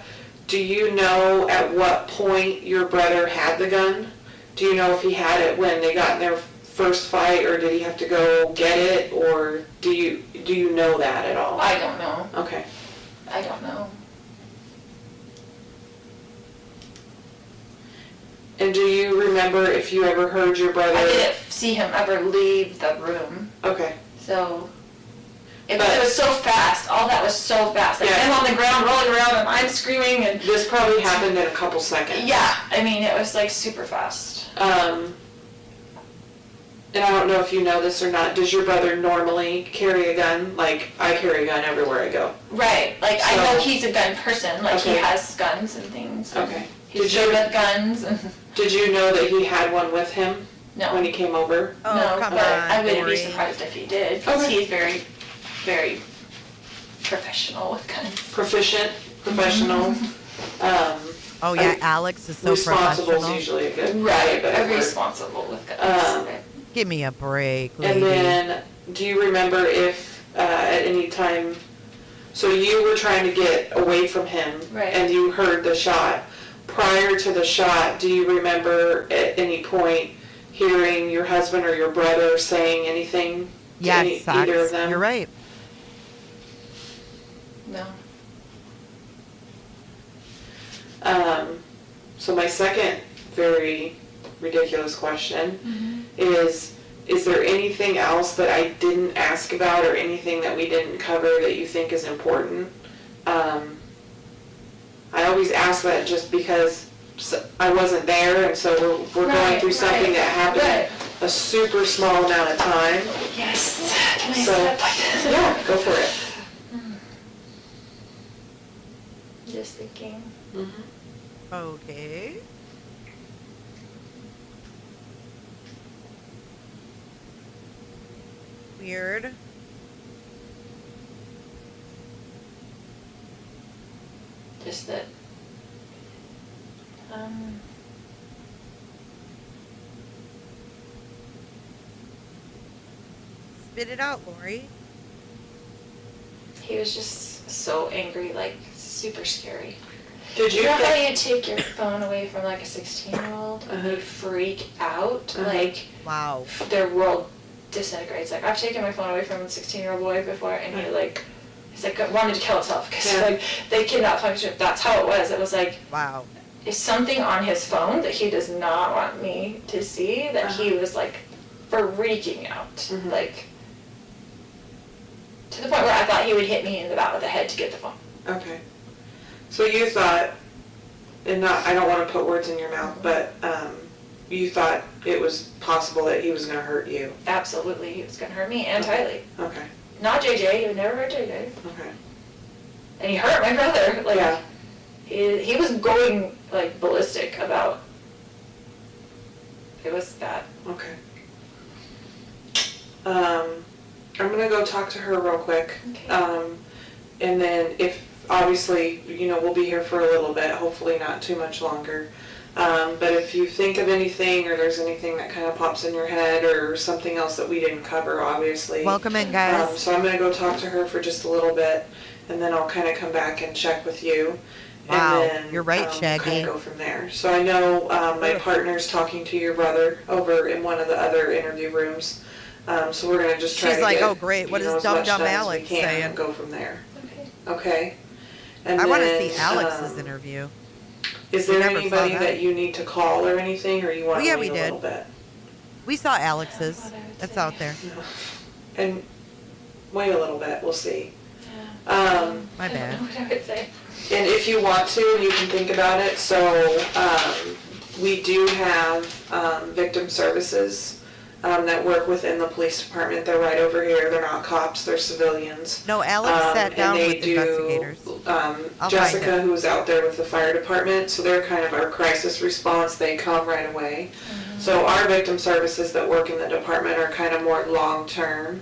do you know at what point your brother had the gun? Do you know if he had it when they got in their first fight, or did he have to go get it, or do you know that at all? I don't know. Okay. I don't know. And do you remember if you ever heard your brother? I didn't see him ever leave the room. Okay. So it was so fast. All that was so fast. Like him on the ground rolling around and I'm screaming, and this probably happened in a couple seconds. Yeah, I mean it was like super fast. And I don't know if you know this or not, does your brother normally carry a gun? Like, I carry a gun everywhere I go. Right, like I know he's a gun person, like he has guns and things. Okay. He's good with guns. Did you know that he had one with him? No. When he came over? Oh, no, come but on, I wouldn't Lori. be surprised if he did, because he's very, very professional with guns. Proficient, professional. Oh yeah, Alex is so responsible professional. is usually a good Right, better word. responsible with guns. Give me a break, lady. And then, do you remember if at any time, so you were trying to get away from him, and you heard the shot. Prior to the shot, do you remember at any point hearing your husband or your brother saying anything to Yes, either of them? you're right. No. So my second very ridiculous question is there anything else that I didn't ask about or anything that we didn't cover that you think is important? I always ask that just because I wasn't there, and so we're going through something that happened a super small amount of time. Yes. Can I So, step? yeah, go for it. Just thinking. Okay. Weird. Just that. Spit it out, Lori. He was just so angry, like super scary. Did you know how you take your phone away from like a 16-year-old and they freak out? Like, wow, their world disintegrates. Like, I've taken my phone away from a 16-year-old boy before, and he's like wanted to kill himself because like they kidnapped him. That's how it was. It was like, wow. If something on his phone that he does not want me to see, that he was like freaking out, like to the point where I thought he would hit me in the back of the head to get the phone. Okay. So you thought, and I don't want to put words in your mouth, but you thought it was possible that he was going to hurt you. Absolutely, he was going to hurt me and Tylee. Okay. Not JJ, he would never hurt JJ. Okay. And he hurt my brother. Like, he was going like ballistic about. It was bad. Okay. I'm going to go talk to her real quick. Okay. And then if, obviously, we'll be here for a little bit, hopefully not too much longer. But if you think of anything or there's anything that kind of pops in your head or something else that we didn't cover, obviously. Welcome in, guys. So I'm going to go talk to her for just a little bit, and then I'll kind of come back and check with you. Wow, And then, you're right, Shaggy. Kind of go from there. So I know my partner's talking to your brother over in one of the other interview rooms. So we're going to just try She's to like, get, oh, great. What is as dumb much dumb done as we Alex can saying? and go from there. Okay. And I want to then, see Alex's interview. Is We there never saw anybody that. that you need to call or anything, or you want Oh, to yeah, wait we a did. little bit? We saw Alex's. That's out there. And wait a little bit, we'll see. My bad. What I would say. And if you want to, you can think about it. So we do have victim services that work within the police department. They're right over here. They're not cops, they're civilians. No, Alex sat down and they with do, investigators. I'll find Jessica, it. who's out there with the fire department, so they're kind of our crisis response. They come right away. So our victim services that work in the department are kind of more long-term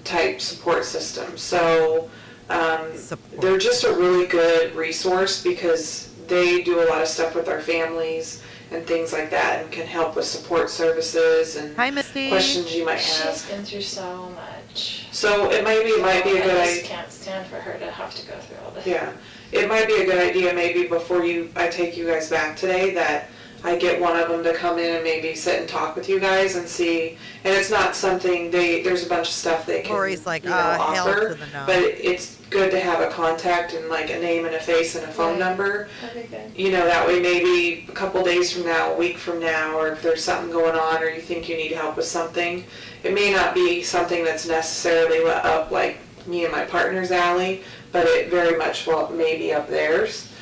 type support systems. So they're just a really good resource because they do a lot of stuff with our families and things like that, and can help with support services and questions you might She's ask. been through so much. So it might be a I good just idea. can't stand for her to have to go through all this. Yeah, it might be a good idea maybe before I take you guys back today that I get one of them to come in and maybe sit and talk with you guys and see. And it's not something there's a bunch of stuff they can Lori's like, hell to offer, the no. but it's good to have a contact and like a name and a face and a phone number. That'd be good. You know, that way maybe a couple days from now, a week from now, or if there's something going on or you think you need help with something, it may not be something that's necessarily up like me and my partner's alley, but it very much may be up theirs.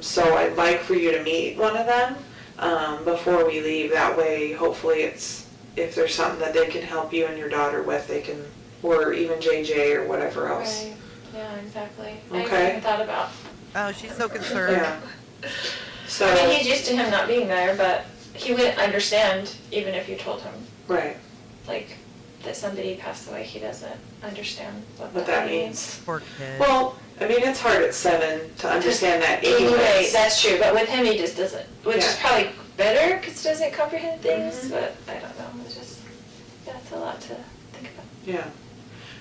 So I'd like for you to meet one of them before we leave. That way, hopefully if there's something that they can help you and your daughter with, they can, or even JJ or whatever else. Right. Yeah, exactly. Okay. I hadn't even thought about. Oh, she's so concerned. Yeah. So. I mean, he's used to him not being there, but he wouldn't understand even if you told him. Right. Like, that somebody passed away, he doesn't understand What that means. Poor kid. Well, I mean, it's hard at 7 to understand that anyways. Right, that's true, but with him he just doesn't, which is Yeah. probably better because he doesn't comprehend things, but I don't know, it's just, yeah, it's a lot to think about. Yeah.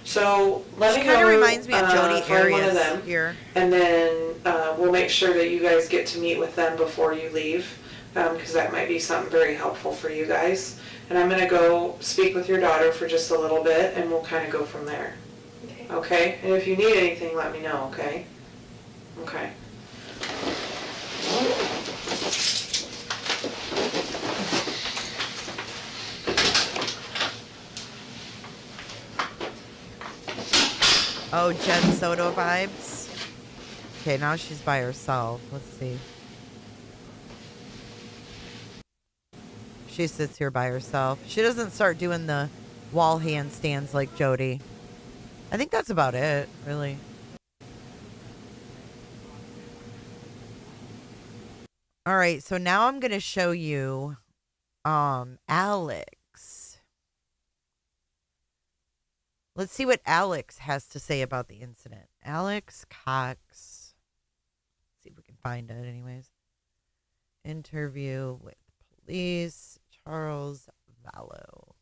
So let She me kind go of reminds me of Jody find one of Arias them, here. and then we'll make sure that you guys get to meet with them before you leave, because that might be something very helpful for you guys. And I'm going to go speak with your daughter for just a little bit, and we'll kind of go from there. Okay. Okay? And if you need anything, let me know, okay? Okay. Oh, Jen Soto vibes. Okay, now she's by herself. Let's see. She sits here by herself. She doesn't start doing the wall handstands like Jody. I think that's about it, really. All right, so now I'm going to show you Alex. Let's see what Alex has to say about the incident. Alex Cox. Let's see if we can find it anyways. Interview with police. Charles Vallow.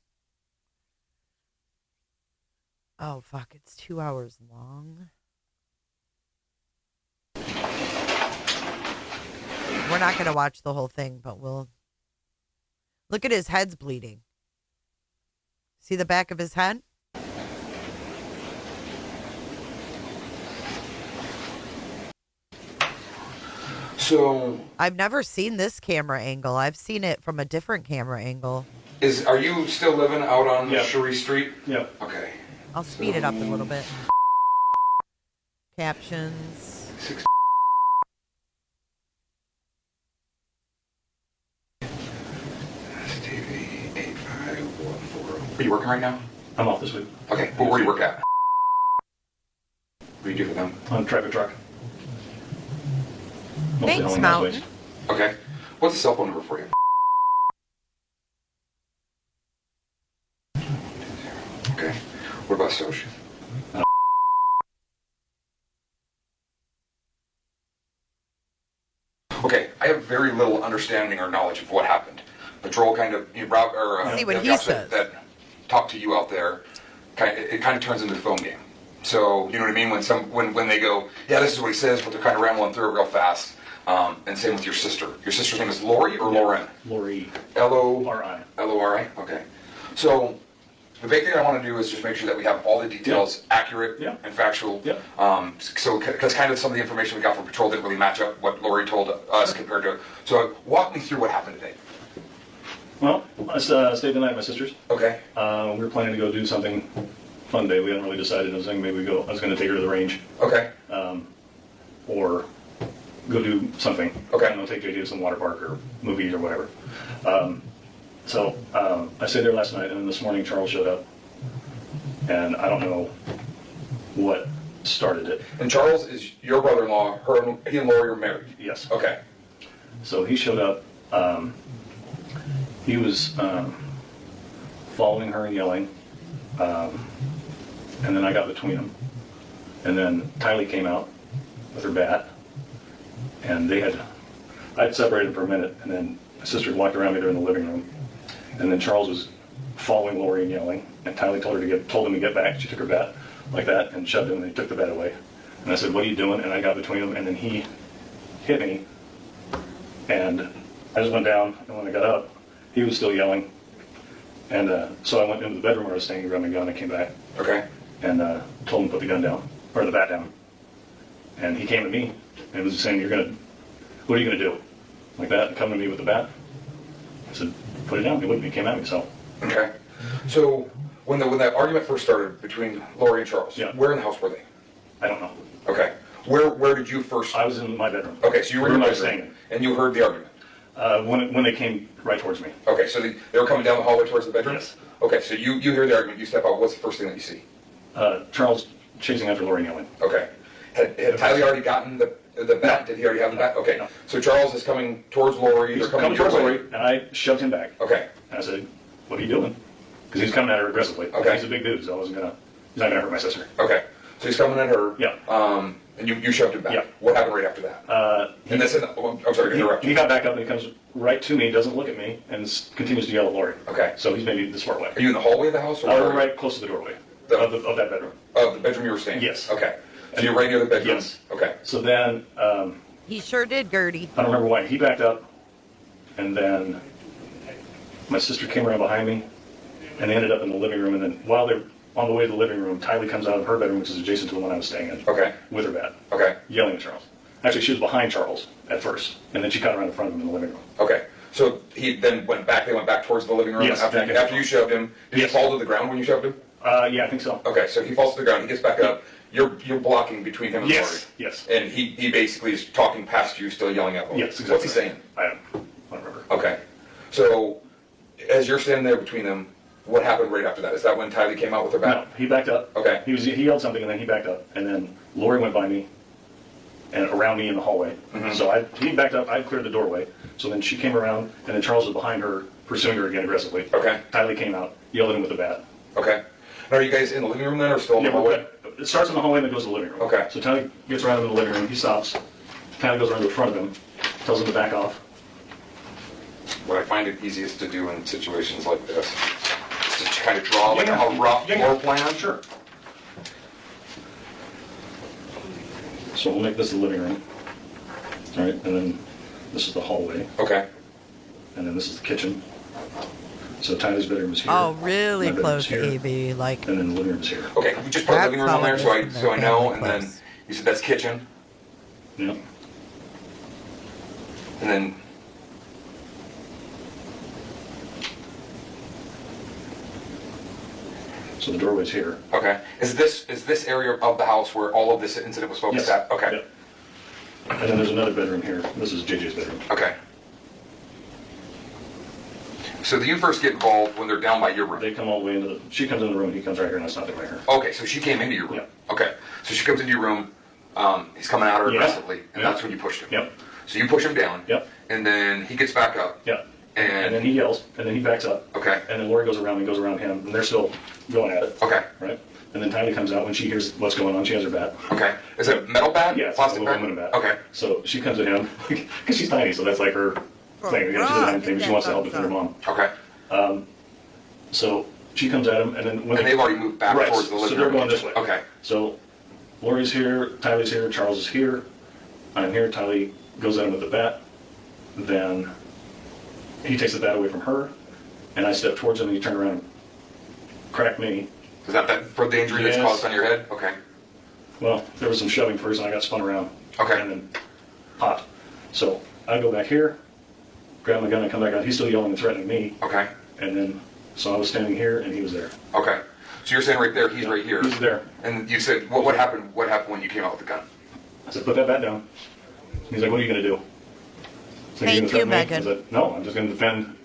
Oh, fuck. It's 2 hours long. We're not going to watch the whole thing, but we'll... Look at his head's bleeding. See the back of his head? So, I've never seen this camera angle. I've seen it from a different camera angle. are you still living out on Cherie Street? Yep. Okay. I'll speed it up a little bit. Captions. TV 85140. Are you working right now? I'm off this week. Okay, but where do you work at? What do you do for them? On traffic truck. Mostly Thanks, hauling Mountain. waste. Okay. What's the cell phone number for you? Okay. What about social? Okay, I have very little understanding or knowledge of what happened. Patrol kind of, See what he says. that talk to you out there, it kind of turns into a phone game. So, you know what I mean? When they go, yeah, this is what he says, but they're kind of rambling through it real fast. And same with your sister. Your sister's name is Lori or Lauren? Lori. Lori. Lori. Okay. So, the big thing I want to do is just make sure that we have all the details accurate and factual. So, because kind of some of the information we got from patrol didn't really match up what Lori told us compared to. So, walk me through what happened today. Well, I stayed the night at my sister's. Okay. We were planning to go do something fun day. We hadn't really decided. I was thinking maybe I was going to take her to the range. Okay. Or go do something. Okay. I don't know, take JJ to some water park or movies or whatever. So I stayed there last night, and then this morning Charles showed up, and I don't know what started it. And Charles is your brother-in-law. He and Lori are married. Yes. Okay. So he showed up. He was following her and yelling, and then I got between them. And then Tylee came out with her bat, and I'd separated for a minute, and then my sister walked around me there in the living room, and then Charles was following Lori and yelling, and Tylee told him to get back. She took her bat like that and shoved him, and he took the bat away. And I said, "What are you doing?" And I got between them, and then he hit me, and I just went down, and when I got up, he was still yelling. And so I went into the bedroom where I was staying, grabbed my gun, and came back. Okay. And told him to put the gun down, or the bat down. And he came to me and was saying, what are you going to do? Like that, and come to me with the bat? I said, put it down. He wouldn't. He came at me, so. Okay. So when that argument first started between Lori and Charles, where in the house were they? I don't know. Okay. Where did you first? I was in my bedroom. Okay, so you were in your bedroom. bedroom, and you heard the argument. When they came right towards me. Okay, so they were coming down the hallway towards the bedroom? Yes. Okay, so you hear the argument, you step out, what's the first thing that you see? Charles chasing after Lori and yelling. Okay. Had Tylee already gotten the bat? Did he already have the bat? Okay. No. So Charles is coming towards Lori. He's coming towards Lori, and I shoved him back. Okay. And I said, what are you doing? Because he's coming at her aggressively. Okay. He's a big dude, so he's not going to hurt my sister. Okay. So he's coming at her. Yeah. And you shoved him back. Yeah. What happened right after that? I'm sorry to interrupt you. He got back up and he comes right to me, doesn't look at me, and continues to yell at Lori. Okay. So he's maybe this far away. Are you in the hallway of the house? Or right close to the doorway of that bedroom. Of the bedroom you were staying? Yes. Okay. So you're right near the bedroom? Yes. Okay. So then, He sure did, Gertie. I don't remember why. He backed up, and then my sister came around behind me, and they ended up in the living room, and then while they're on the way to the living room, Tylee comes out of her bedroom, which is adjacent to the one I was staying in. Okay. With her bat. Okay. Yelling at Charles. Actually, she was behind Charles at first, and then she cut around in front of him in the living room. Okay. So he then went back. They went back towards the living room. Yes. After you shoved him, did he fall to the ground when you shoved him? Yeah, I think so. Okay. So he falls to the ground. He gets back up. You're blocking between him and Lori. Yes. And he basically is talking past you, still yelling at Lori. Yes. Exactly. What's he saying? I don't remember. Okay. So as you're standing there between them, what happened right after that? Is that when Tylee came out with her bat? No, he backed up. Okay. He yelled something, and then he backed up, and then Lori went by me and around me in the hallway. Mm-hmm. So he backed up. I cleared the doorway. So then she came around, and then Charles was behind her, pursuing her again aggressively. Okay. Tylee came out, yelled at him with the bat. Okay. And are you guys in the living room then, or still in the hallway? It starts in the hallway and then goes to the living room. Okay. So Tylee gets around in the living room. He stops. Tylee goes around to the front of him, tells him to back off. What I find it easiest to do in situations like this is to kind of draw like a rough floor plan. Sure. So we'll make this the living room. All right, and then this is the hallway. Okay. And then this is the kitchen. So Tylee's bedroom is here. Oh, really My bedroom's close, here. Evie. Like, And then the living room's here. Okay, we just put the living room on there so I know, and then you said that's kitchen. Yeah. And then So the doorway's here. okay. Is this area of the house where all of this incident was focused Yes. at? Okay. Yep. And then there's another bedroom here. This is JJ's bedroom. Okay. So do you first get involved when they're down by your room? They come all the way into the... She comes in the room, he comes right here, and I stop it right here. Okay, so she came into your room. Okay. So she comes into your room, he's coming at her aggressively, and that's when you pushed him. Yep. So you push him down. Yep. And then he gets back up. Yep. And then he yells, and then he backs up. Okay. And then Lori goes around and goes around him, and they're still going at it. Okay. Right? And then Tylee comes out when she hears what's going on. She has her bat. Okay. Is it a metal bat? Yeah, it's Plastic a bat? aluminum bat. Okay. So she comes at him, because she's tiny, so that's like her thing. She doesn't have anything. She wants to help defend her mom. Okay. So she comes at him, and then when they've already moved back towards the living room. so they're going this way. Okay. So Lori's here, Tylee's here, Charles is here, I'm here. Tylee goes at him with the bat. Then he takes the bat away from her, and I step towards him, and he turned around and cracked me. Is that for the injury that's caused on your head? Okay. Well, there was some shoving first, and I got spun around. Okay. And then popped. So I go back here, grab my gun, and come back out. He's still yelling and threatening me. Okay. And then, so I was standing here, and he was there. Okay. So you're saying right there, he's right here. He's there. And you said, what happened? What happened when you came out with the gun? I said, put that bat down. He's like, what are you going to do? So Thank you, Megan. I said, no, I'm just going to defend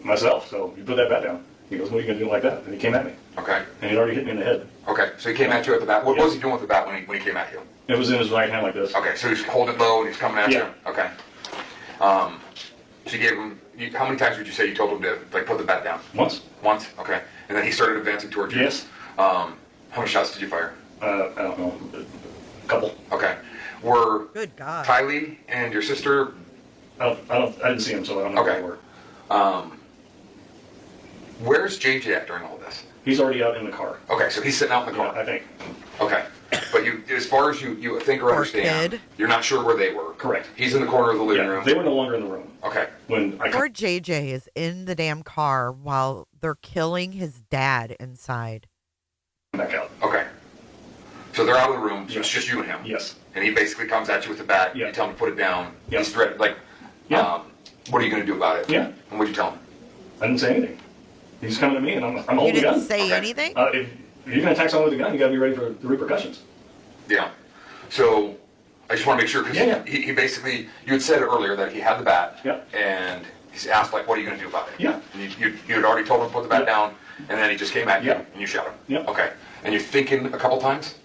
myself. So you put that bat down. He goes, what are you going to do like that? And he came at me. Okay. And he'd already hit me in the head. Okay. So he came at you at the bat. What was he doing with the bat when he came at you? It was in his right hand like this. Okay. So he's holding it low and he's coming at you? Okay. So you gave him, how many times would you say you told him to put the bat down? Once. Once? Okay. And then he started advancing towards you? Yes. How many shots did you fire? I don't know. A couple. Okay. Were Good God. Kylie and your sister? I didn't see him, so I don't know where they were. Where's JJ at during all this? He's already out in the car. Okay, so he's sitting out in the car. I think. Okay. But you, as far as you think or understand, kid. you're not sure where they were. Correct. He's in the corner of the living room. They were no longer in the room. Okay. When I Poor JJ is in the damn car while they're killing his dad inside. Back out. Okay. So they're out of the room, so it's just you and him. Yes. And he basically comes at you with the bat. You tell him to put it down. Yeah. He's threatened, what are you going to do about it? Yeah. And what'd you tell him? I didn't say anything. He's coming to me, and I'm You holding the gun. didn't say anything? If you're going to attack someone with a gun, you got to be ready for the repercussions. Yeah. So I just want to make sure, because he basically, you had said earlier that he had the bat, and he's asked, what are you going to do about it? Yeah. And you had already told him to put the bat down, and then he just came at you, and you shot him. Yeah. Okay. And you're thinking a couple times?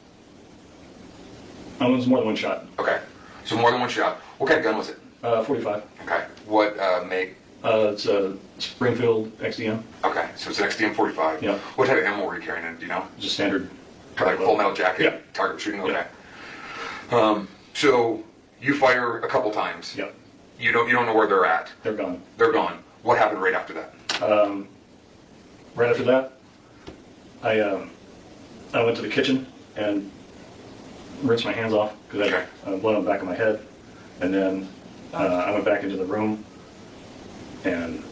It was more than one shot. Okay. So more than one shot. What kind of gun was it? 45. Okay. What make? It's a Springfield XDM. Okay. So it's an XDM 45. Yeah. What type of ammo were you carrying in? Do you know? Just standard. Like full metal jacket? Yeah. Target shooting? Okay. So you fire a couple times. Yeah. You don't know where they're at. They're gone. They're gone. What happened right after that? Right after that, I went to the kitchen and rinsed my hands off because I had blood on the back of my head. And then I went back into the room and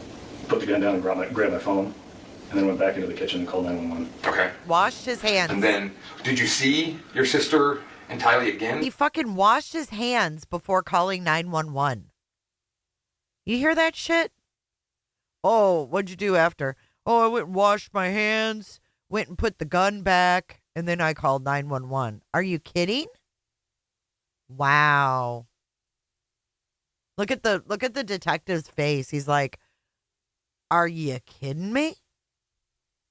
put the gun down and grabbed my phone. And then went back into the kitchen and called 911. Okay. Washed his hands. And then, did you see your sister and Tylee again? He fucking washed his hands before calling 911. You hear that shit? Oh, what'd you do after? Oh, I went and washed my hands, went and put the gun back, and then I called 911. Are you kidding? Wow. Look at the detective's face. He's like, are you kidding me?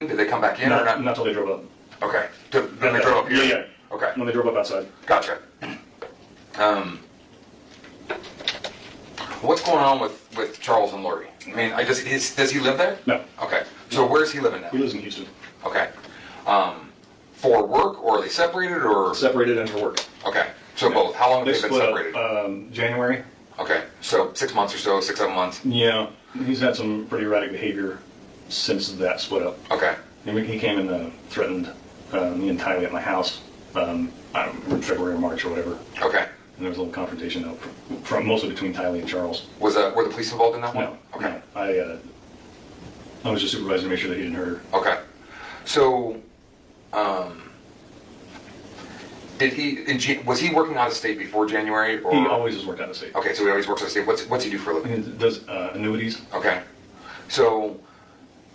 Did they come back in or not? Not until they drove up. Okay. Then they drove up here? Yeah. Okay. When they drove up outside. Gotcha. What's going on with Charles and Lori? I mean, does he live there? No. Okay. So where's he living now? He lives in Houston. Okay. For work, or are they separated, or? Separated and for work. Okay. So both. How long have they been separated? January. Okay. So 6 months or so, 6, 7 months? Yeah. He's had some pretty erratic behavior since that split up. Okay. He came and threatened me and Tylee at my house in February or March or whatever. Okay. And there was a little confrontation from mostly between Tylee and Charles. Were the police involved in that one? No. Okay. No. I was just supervising to make sure that he didn't hurt her. Okay. So, was he working out of state before January? Or? He always has worked out of state. Okay, so he always works out of state. What's he do for a living? He does annuities. Okay. So,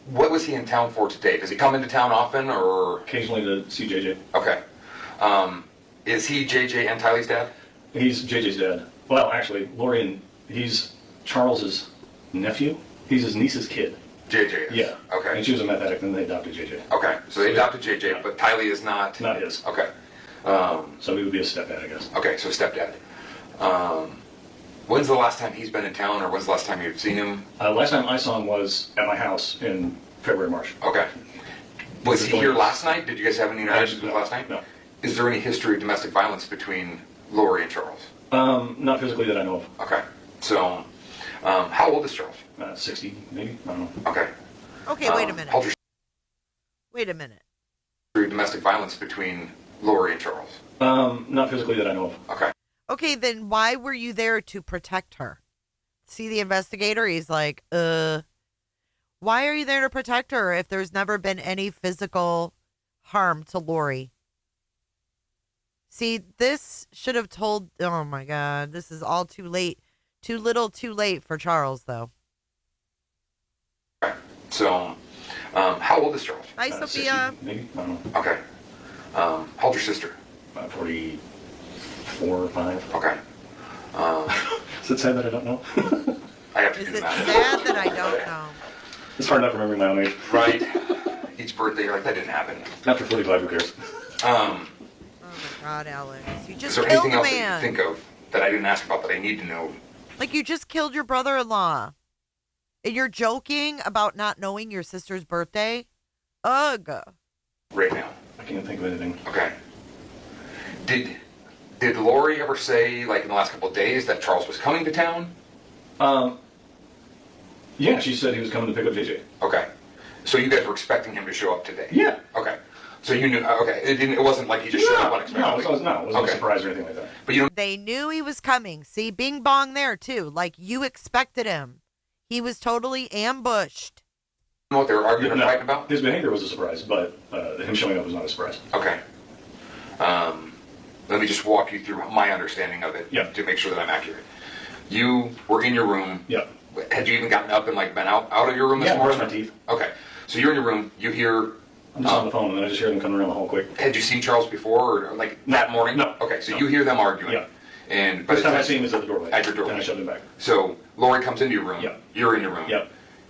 what was he in town for today? Does he come into town often, or? Occasionally to see JJ. Okay. Is he JJ and Tylee's dad? He's JJ's dad. Well, actually, he's Charles's nephew. He's his niece's kid. JJ is? Yeah. Okay. And she was a meth addict, and they adopted JJ. Okay. So they adopted JJ, but Tylee is not? Not his. Okay. So he would be a stepdad, I guess. Okay, so stepdad. When's the last time he's been in town, or when's the last time you've seen him? Last time I saw him was at my house in February, March. Okay. Was he here last night? Did you guys have any interactions with last night? No. Is there any history of domestic violence between Lori and Charles? Not physically that I know of. Okay. So, how old is Charles? 60, maybe. I don't know. Okay. Okay, wait a minute. Wait a minute. History of domestic violence between Lori and Charles? Not physically that I know of. Okay. Okay, then why were you there to protect her? See the investigator? He's like, Why are you there to protect her if there's never been any physical harm to Lori? See, this should have told, oh my God, this is all too late. Too little, too late for Charles, though. So, how old is Charles? Hi, Sophia. 60, maybe? I don't know. Okay. How old's your sister? 44 or 5. Okay. Is it sad that I don't know? I have to Is do the it math. sad that I don't know? It's hard enough remembering my own age. Right. Each birthday, you're like, that didn't happen. After 45, who cares? Oh my God, Alex. You Is just there killed anything a else that you man. think of that I didn't ask about that I need to know? Like, you just killed your brother-in-law. And you're joking about not knowing your sister's birthday? Ugh. Right now. I can't think of anything. Okay. Did Lori ever say, like, in the last couple of days that Charles was coming to town? Yeah, she said he was coming to pick up JJ. Okay. So you guys were expecting him to show up today? Yeah. Okay. So you knew, okay. It wasn't like he just showed up unexpectedly? No, it wasn't a surprise or anything like that. But you don't They knew he was coming. See, bing bong there, too. Like, you expected him. He was totally ambushed. know what they were arguing or fighting about? His behavior was a surprise, but him showing up was not a surprise. Okay. Let me just walk you through my understanding of it to make sure that I'm accurate. You were in your room. Yeah. Had you even gotten up and like been out of your room this morning? Yeah, brushed my teeth. Okay. So you're in your room. You hear. I'm just on the phone, and then I just hear them coming around the hall quick. Had you seen Charles before, or like that morning? No. Okay. So you hear them arguing. Yeah. And First time I see him is at the doorway. At your doorway. And I shoved him back. So Lori comes into your room. Yeah. You're in your room. Yeah.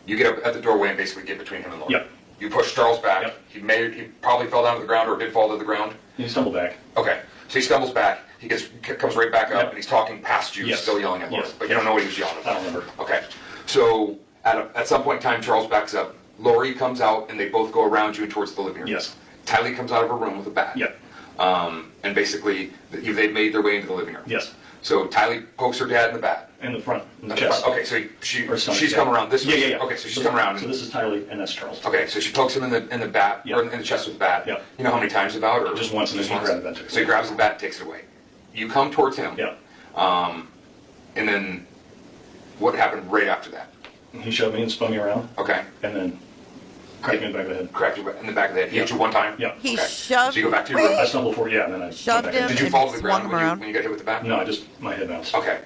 You get up at the doorway and basically get between him and Lori. Yeah. You push Charles back. Yeah. He probably fell down to the ground or did fall to the ground. He stumbled back. Okay. So he stumbles back. He comes right back up, Yeah. and he's talking past you, Yes. still yelling at Lori. Yes. But you don't know what he was yelling about. I don't remember. Okay. So at some point in time, Charles backs up. Lori comes out, and they both go around you and towards the living room. Yes. Tylee comes out of her room with a bat. Yep. And basically, they've made their way into the living room. Yes. So Tylee pokes her dad in the back. In the front, in the At chest. Okay, so Or stomach, she's yeah. come around this way. Yeah. Okay, so she's come around. So this is Tylee, and that's Charles. Okay, so she pokes him in the bat, Yeah. or in the chest with the bat. Yeah. You know how many times about? Or Just once, and then he grabbed the bat. So he grabs the bat and takes it away. You come towards him. Yeah. And then what happened right after that? He shoved me and spun me around, Okay. and then cracked me in the back of the head. Cracked you in the back of the head. He hit you one time? Yeah. He Okay. shoved. So you go back to your room. I stumbled forward, and then I Shoved went back him. in. Did you and fall to the swung ground him when around. you got hit with the bat? No, my head bounced. Okay.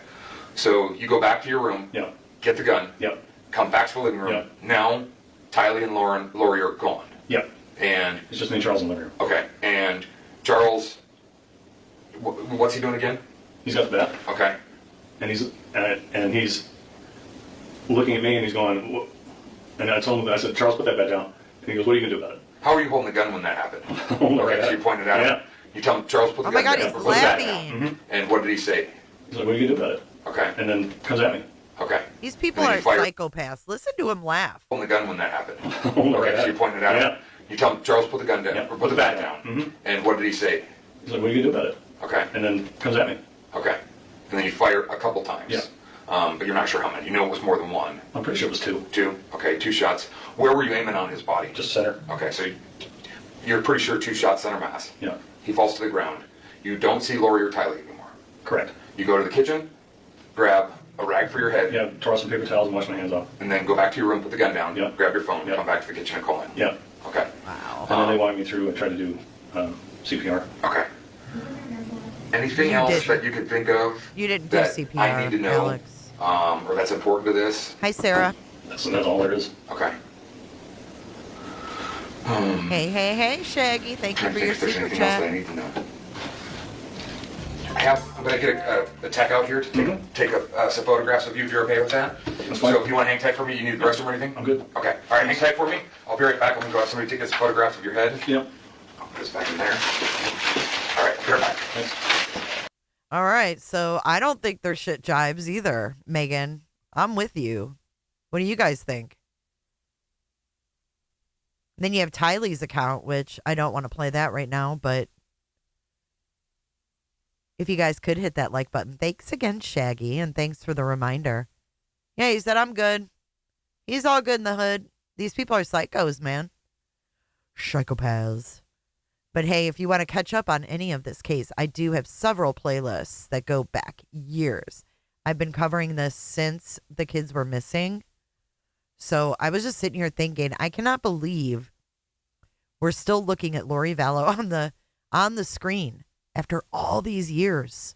So you go back to your room. Yeah. Get the gun. Yep. Come back to the living room. Yeah. Now, Tylee and Lori are gone. Yep. And It's just me and Charles in the living room. okay. And Charles, what's he doing again? He's got the bat, Okay. and he's looking at me, and he's going. And I told him, I said, Charles, put that bat down. And he goes, what are you gonna do about it? How are you holding the gun when that happened? Holding it right Okay, so at you it. pointed at him. Yeah. You tell him, Charles, put the Oh my gun God, down. he's or put the bat laughing. down. And what did he say? He's like, what are you gonna do about it? Okay. And then comes at me. Okay. These people And are then you fire- psychopaths. Listen to him laugh. Holding the gun when that happened. Holding it right Okay, so at you it. pointed at him. Yeah. You tell him, Charles, put the gun down. Yeah, Or put the bat down. Mhm. And what did he say? He's like, what are you gonna do about it? Okay. And then comes at me. Okay. And then you fire a couple times. Yeah. But you're not sure how many. You know it was more than one. I'm pretty sure it was 2. Two? Okay, 2 shots. Where were you aiming on his body? Just center. Okay, so you're pretty sure 2 shots center mass. Yeah. He falls to the ground. You don't see Lori or Tylee anymore. Correct. You go to the kitchen, grab a rag for your head, Yeah. Toss some paper towels and wash my hands off. and then go back to your room, put the gun down, Yeah. grab your phone, Yeah. come back to the kitchen and call in. Yeah. Okay. Wow. And then they walked me through and tried to do CPR. Okay. Anything You else didn't. that you could think of You didn't do that CPR, I need to know, Alex. or that's important to this? Hi, Sarah. That's all there is. Okay. Hey, Shaggy. Thank you Trying for to your think if there's super anything else that I chat. need to know. I'm going to get a tech out here to take some photographs of you if you're okay with that. That's fine. So if you want to hang tight for me, you need the restroom or anything? I'm good. Okay. All right, hang tight for me. I'll be right back. I'm going to go have somebody take some photographs of your head. Yep. I'll put this back in there. All right, I'll be right back. Thanks. All right, so I don't think they're shit jibes either, Megan. I'm with you. What do you guys think? Then you have Tylee's account, which I don't want to play that right now, but if you guys could hit that like button. Thanks again, Shaggy, and thanks for the reminder. Yeah, he said I'm good. He's all good in the hood. These people are psychos, man. Psychopaths. But hey, if you want to catch up on any of this case, I do have several playlists that go back years. I've been covering this since the kids were missing. So I was just sitting here thinking, I cannot believe we're still looking at Lori Vallow on the screen after all these years.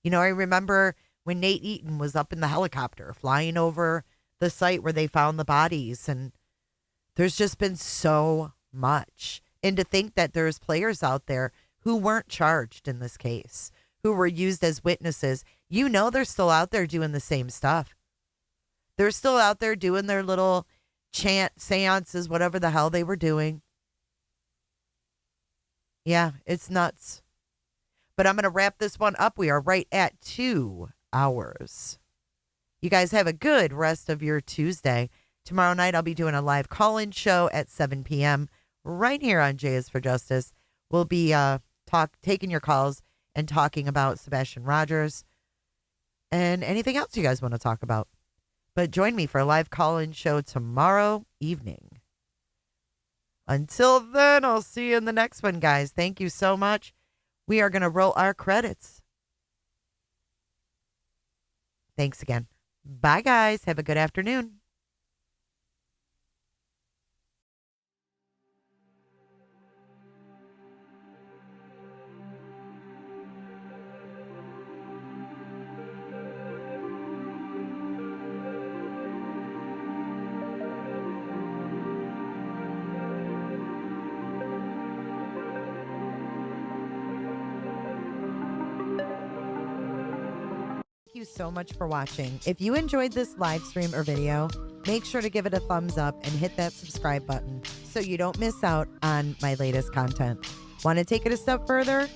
You know, I remember when Nate Eaton was up in the helicopter flying over the site where they found the bodies, and there's just been so much. And to think that there's players out there who weren't charged in this case, who were used as witnesses, you know, they're still out there doing the same stuff. They're still out there doing their little chant seances, whatever the hell they were doing. Yeah, it's nuts. But I'm going to wrap this one up. We are right at 2 hours. You guys have a good rest of your Tuesday. Tomorrow night, I'll be doing a live call-in show at 7 p.m. right here on J is for Justice. We'll be taking your calls and talking about Sebastian Rogers and anything else you guys want to talk about. But join me for a live call-in show tomorrow evening. Until then, I'll see you in the next one, guys. Thank you so much. We are going to roll our credits. Thanks again. Bye, guys. Have a good afternoon. Thank you so much for watching. If you enjoyed this live stream or video, make sure to give it a thumbs up and hit that subscribe button so you don't miss out on my latest content. Want to take it a step further?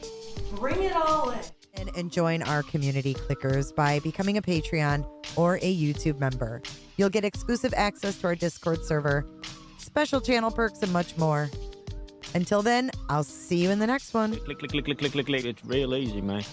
Bring it all in. And join our community clickers by becoming a Patreon or a YouTube member. You'll get exclusive access to our Discord server, special channel perks, and much more. Until then, I'll see you in the next one. Click. It's real easy, man.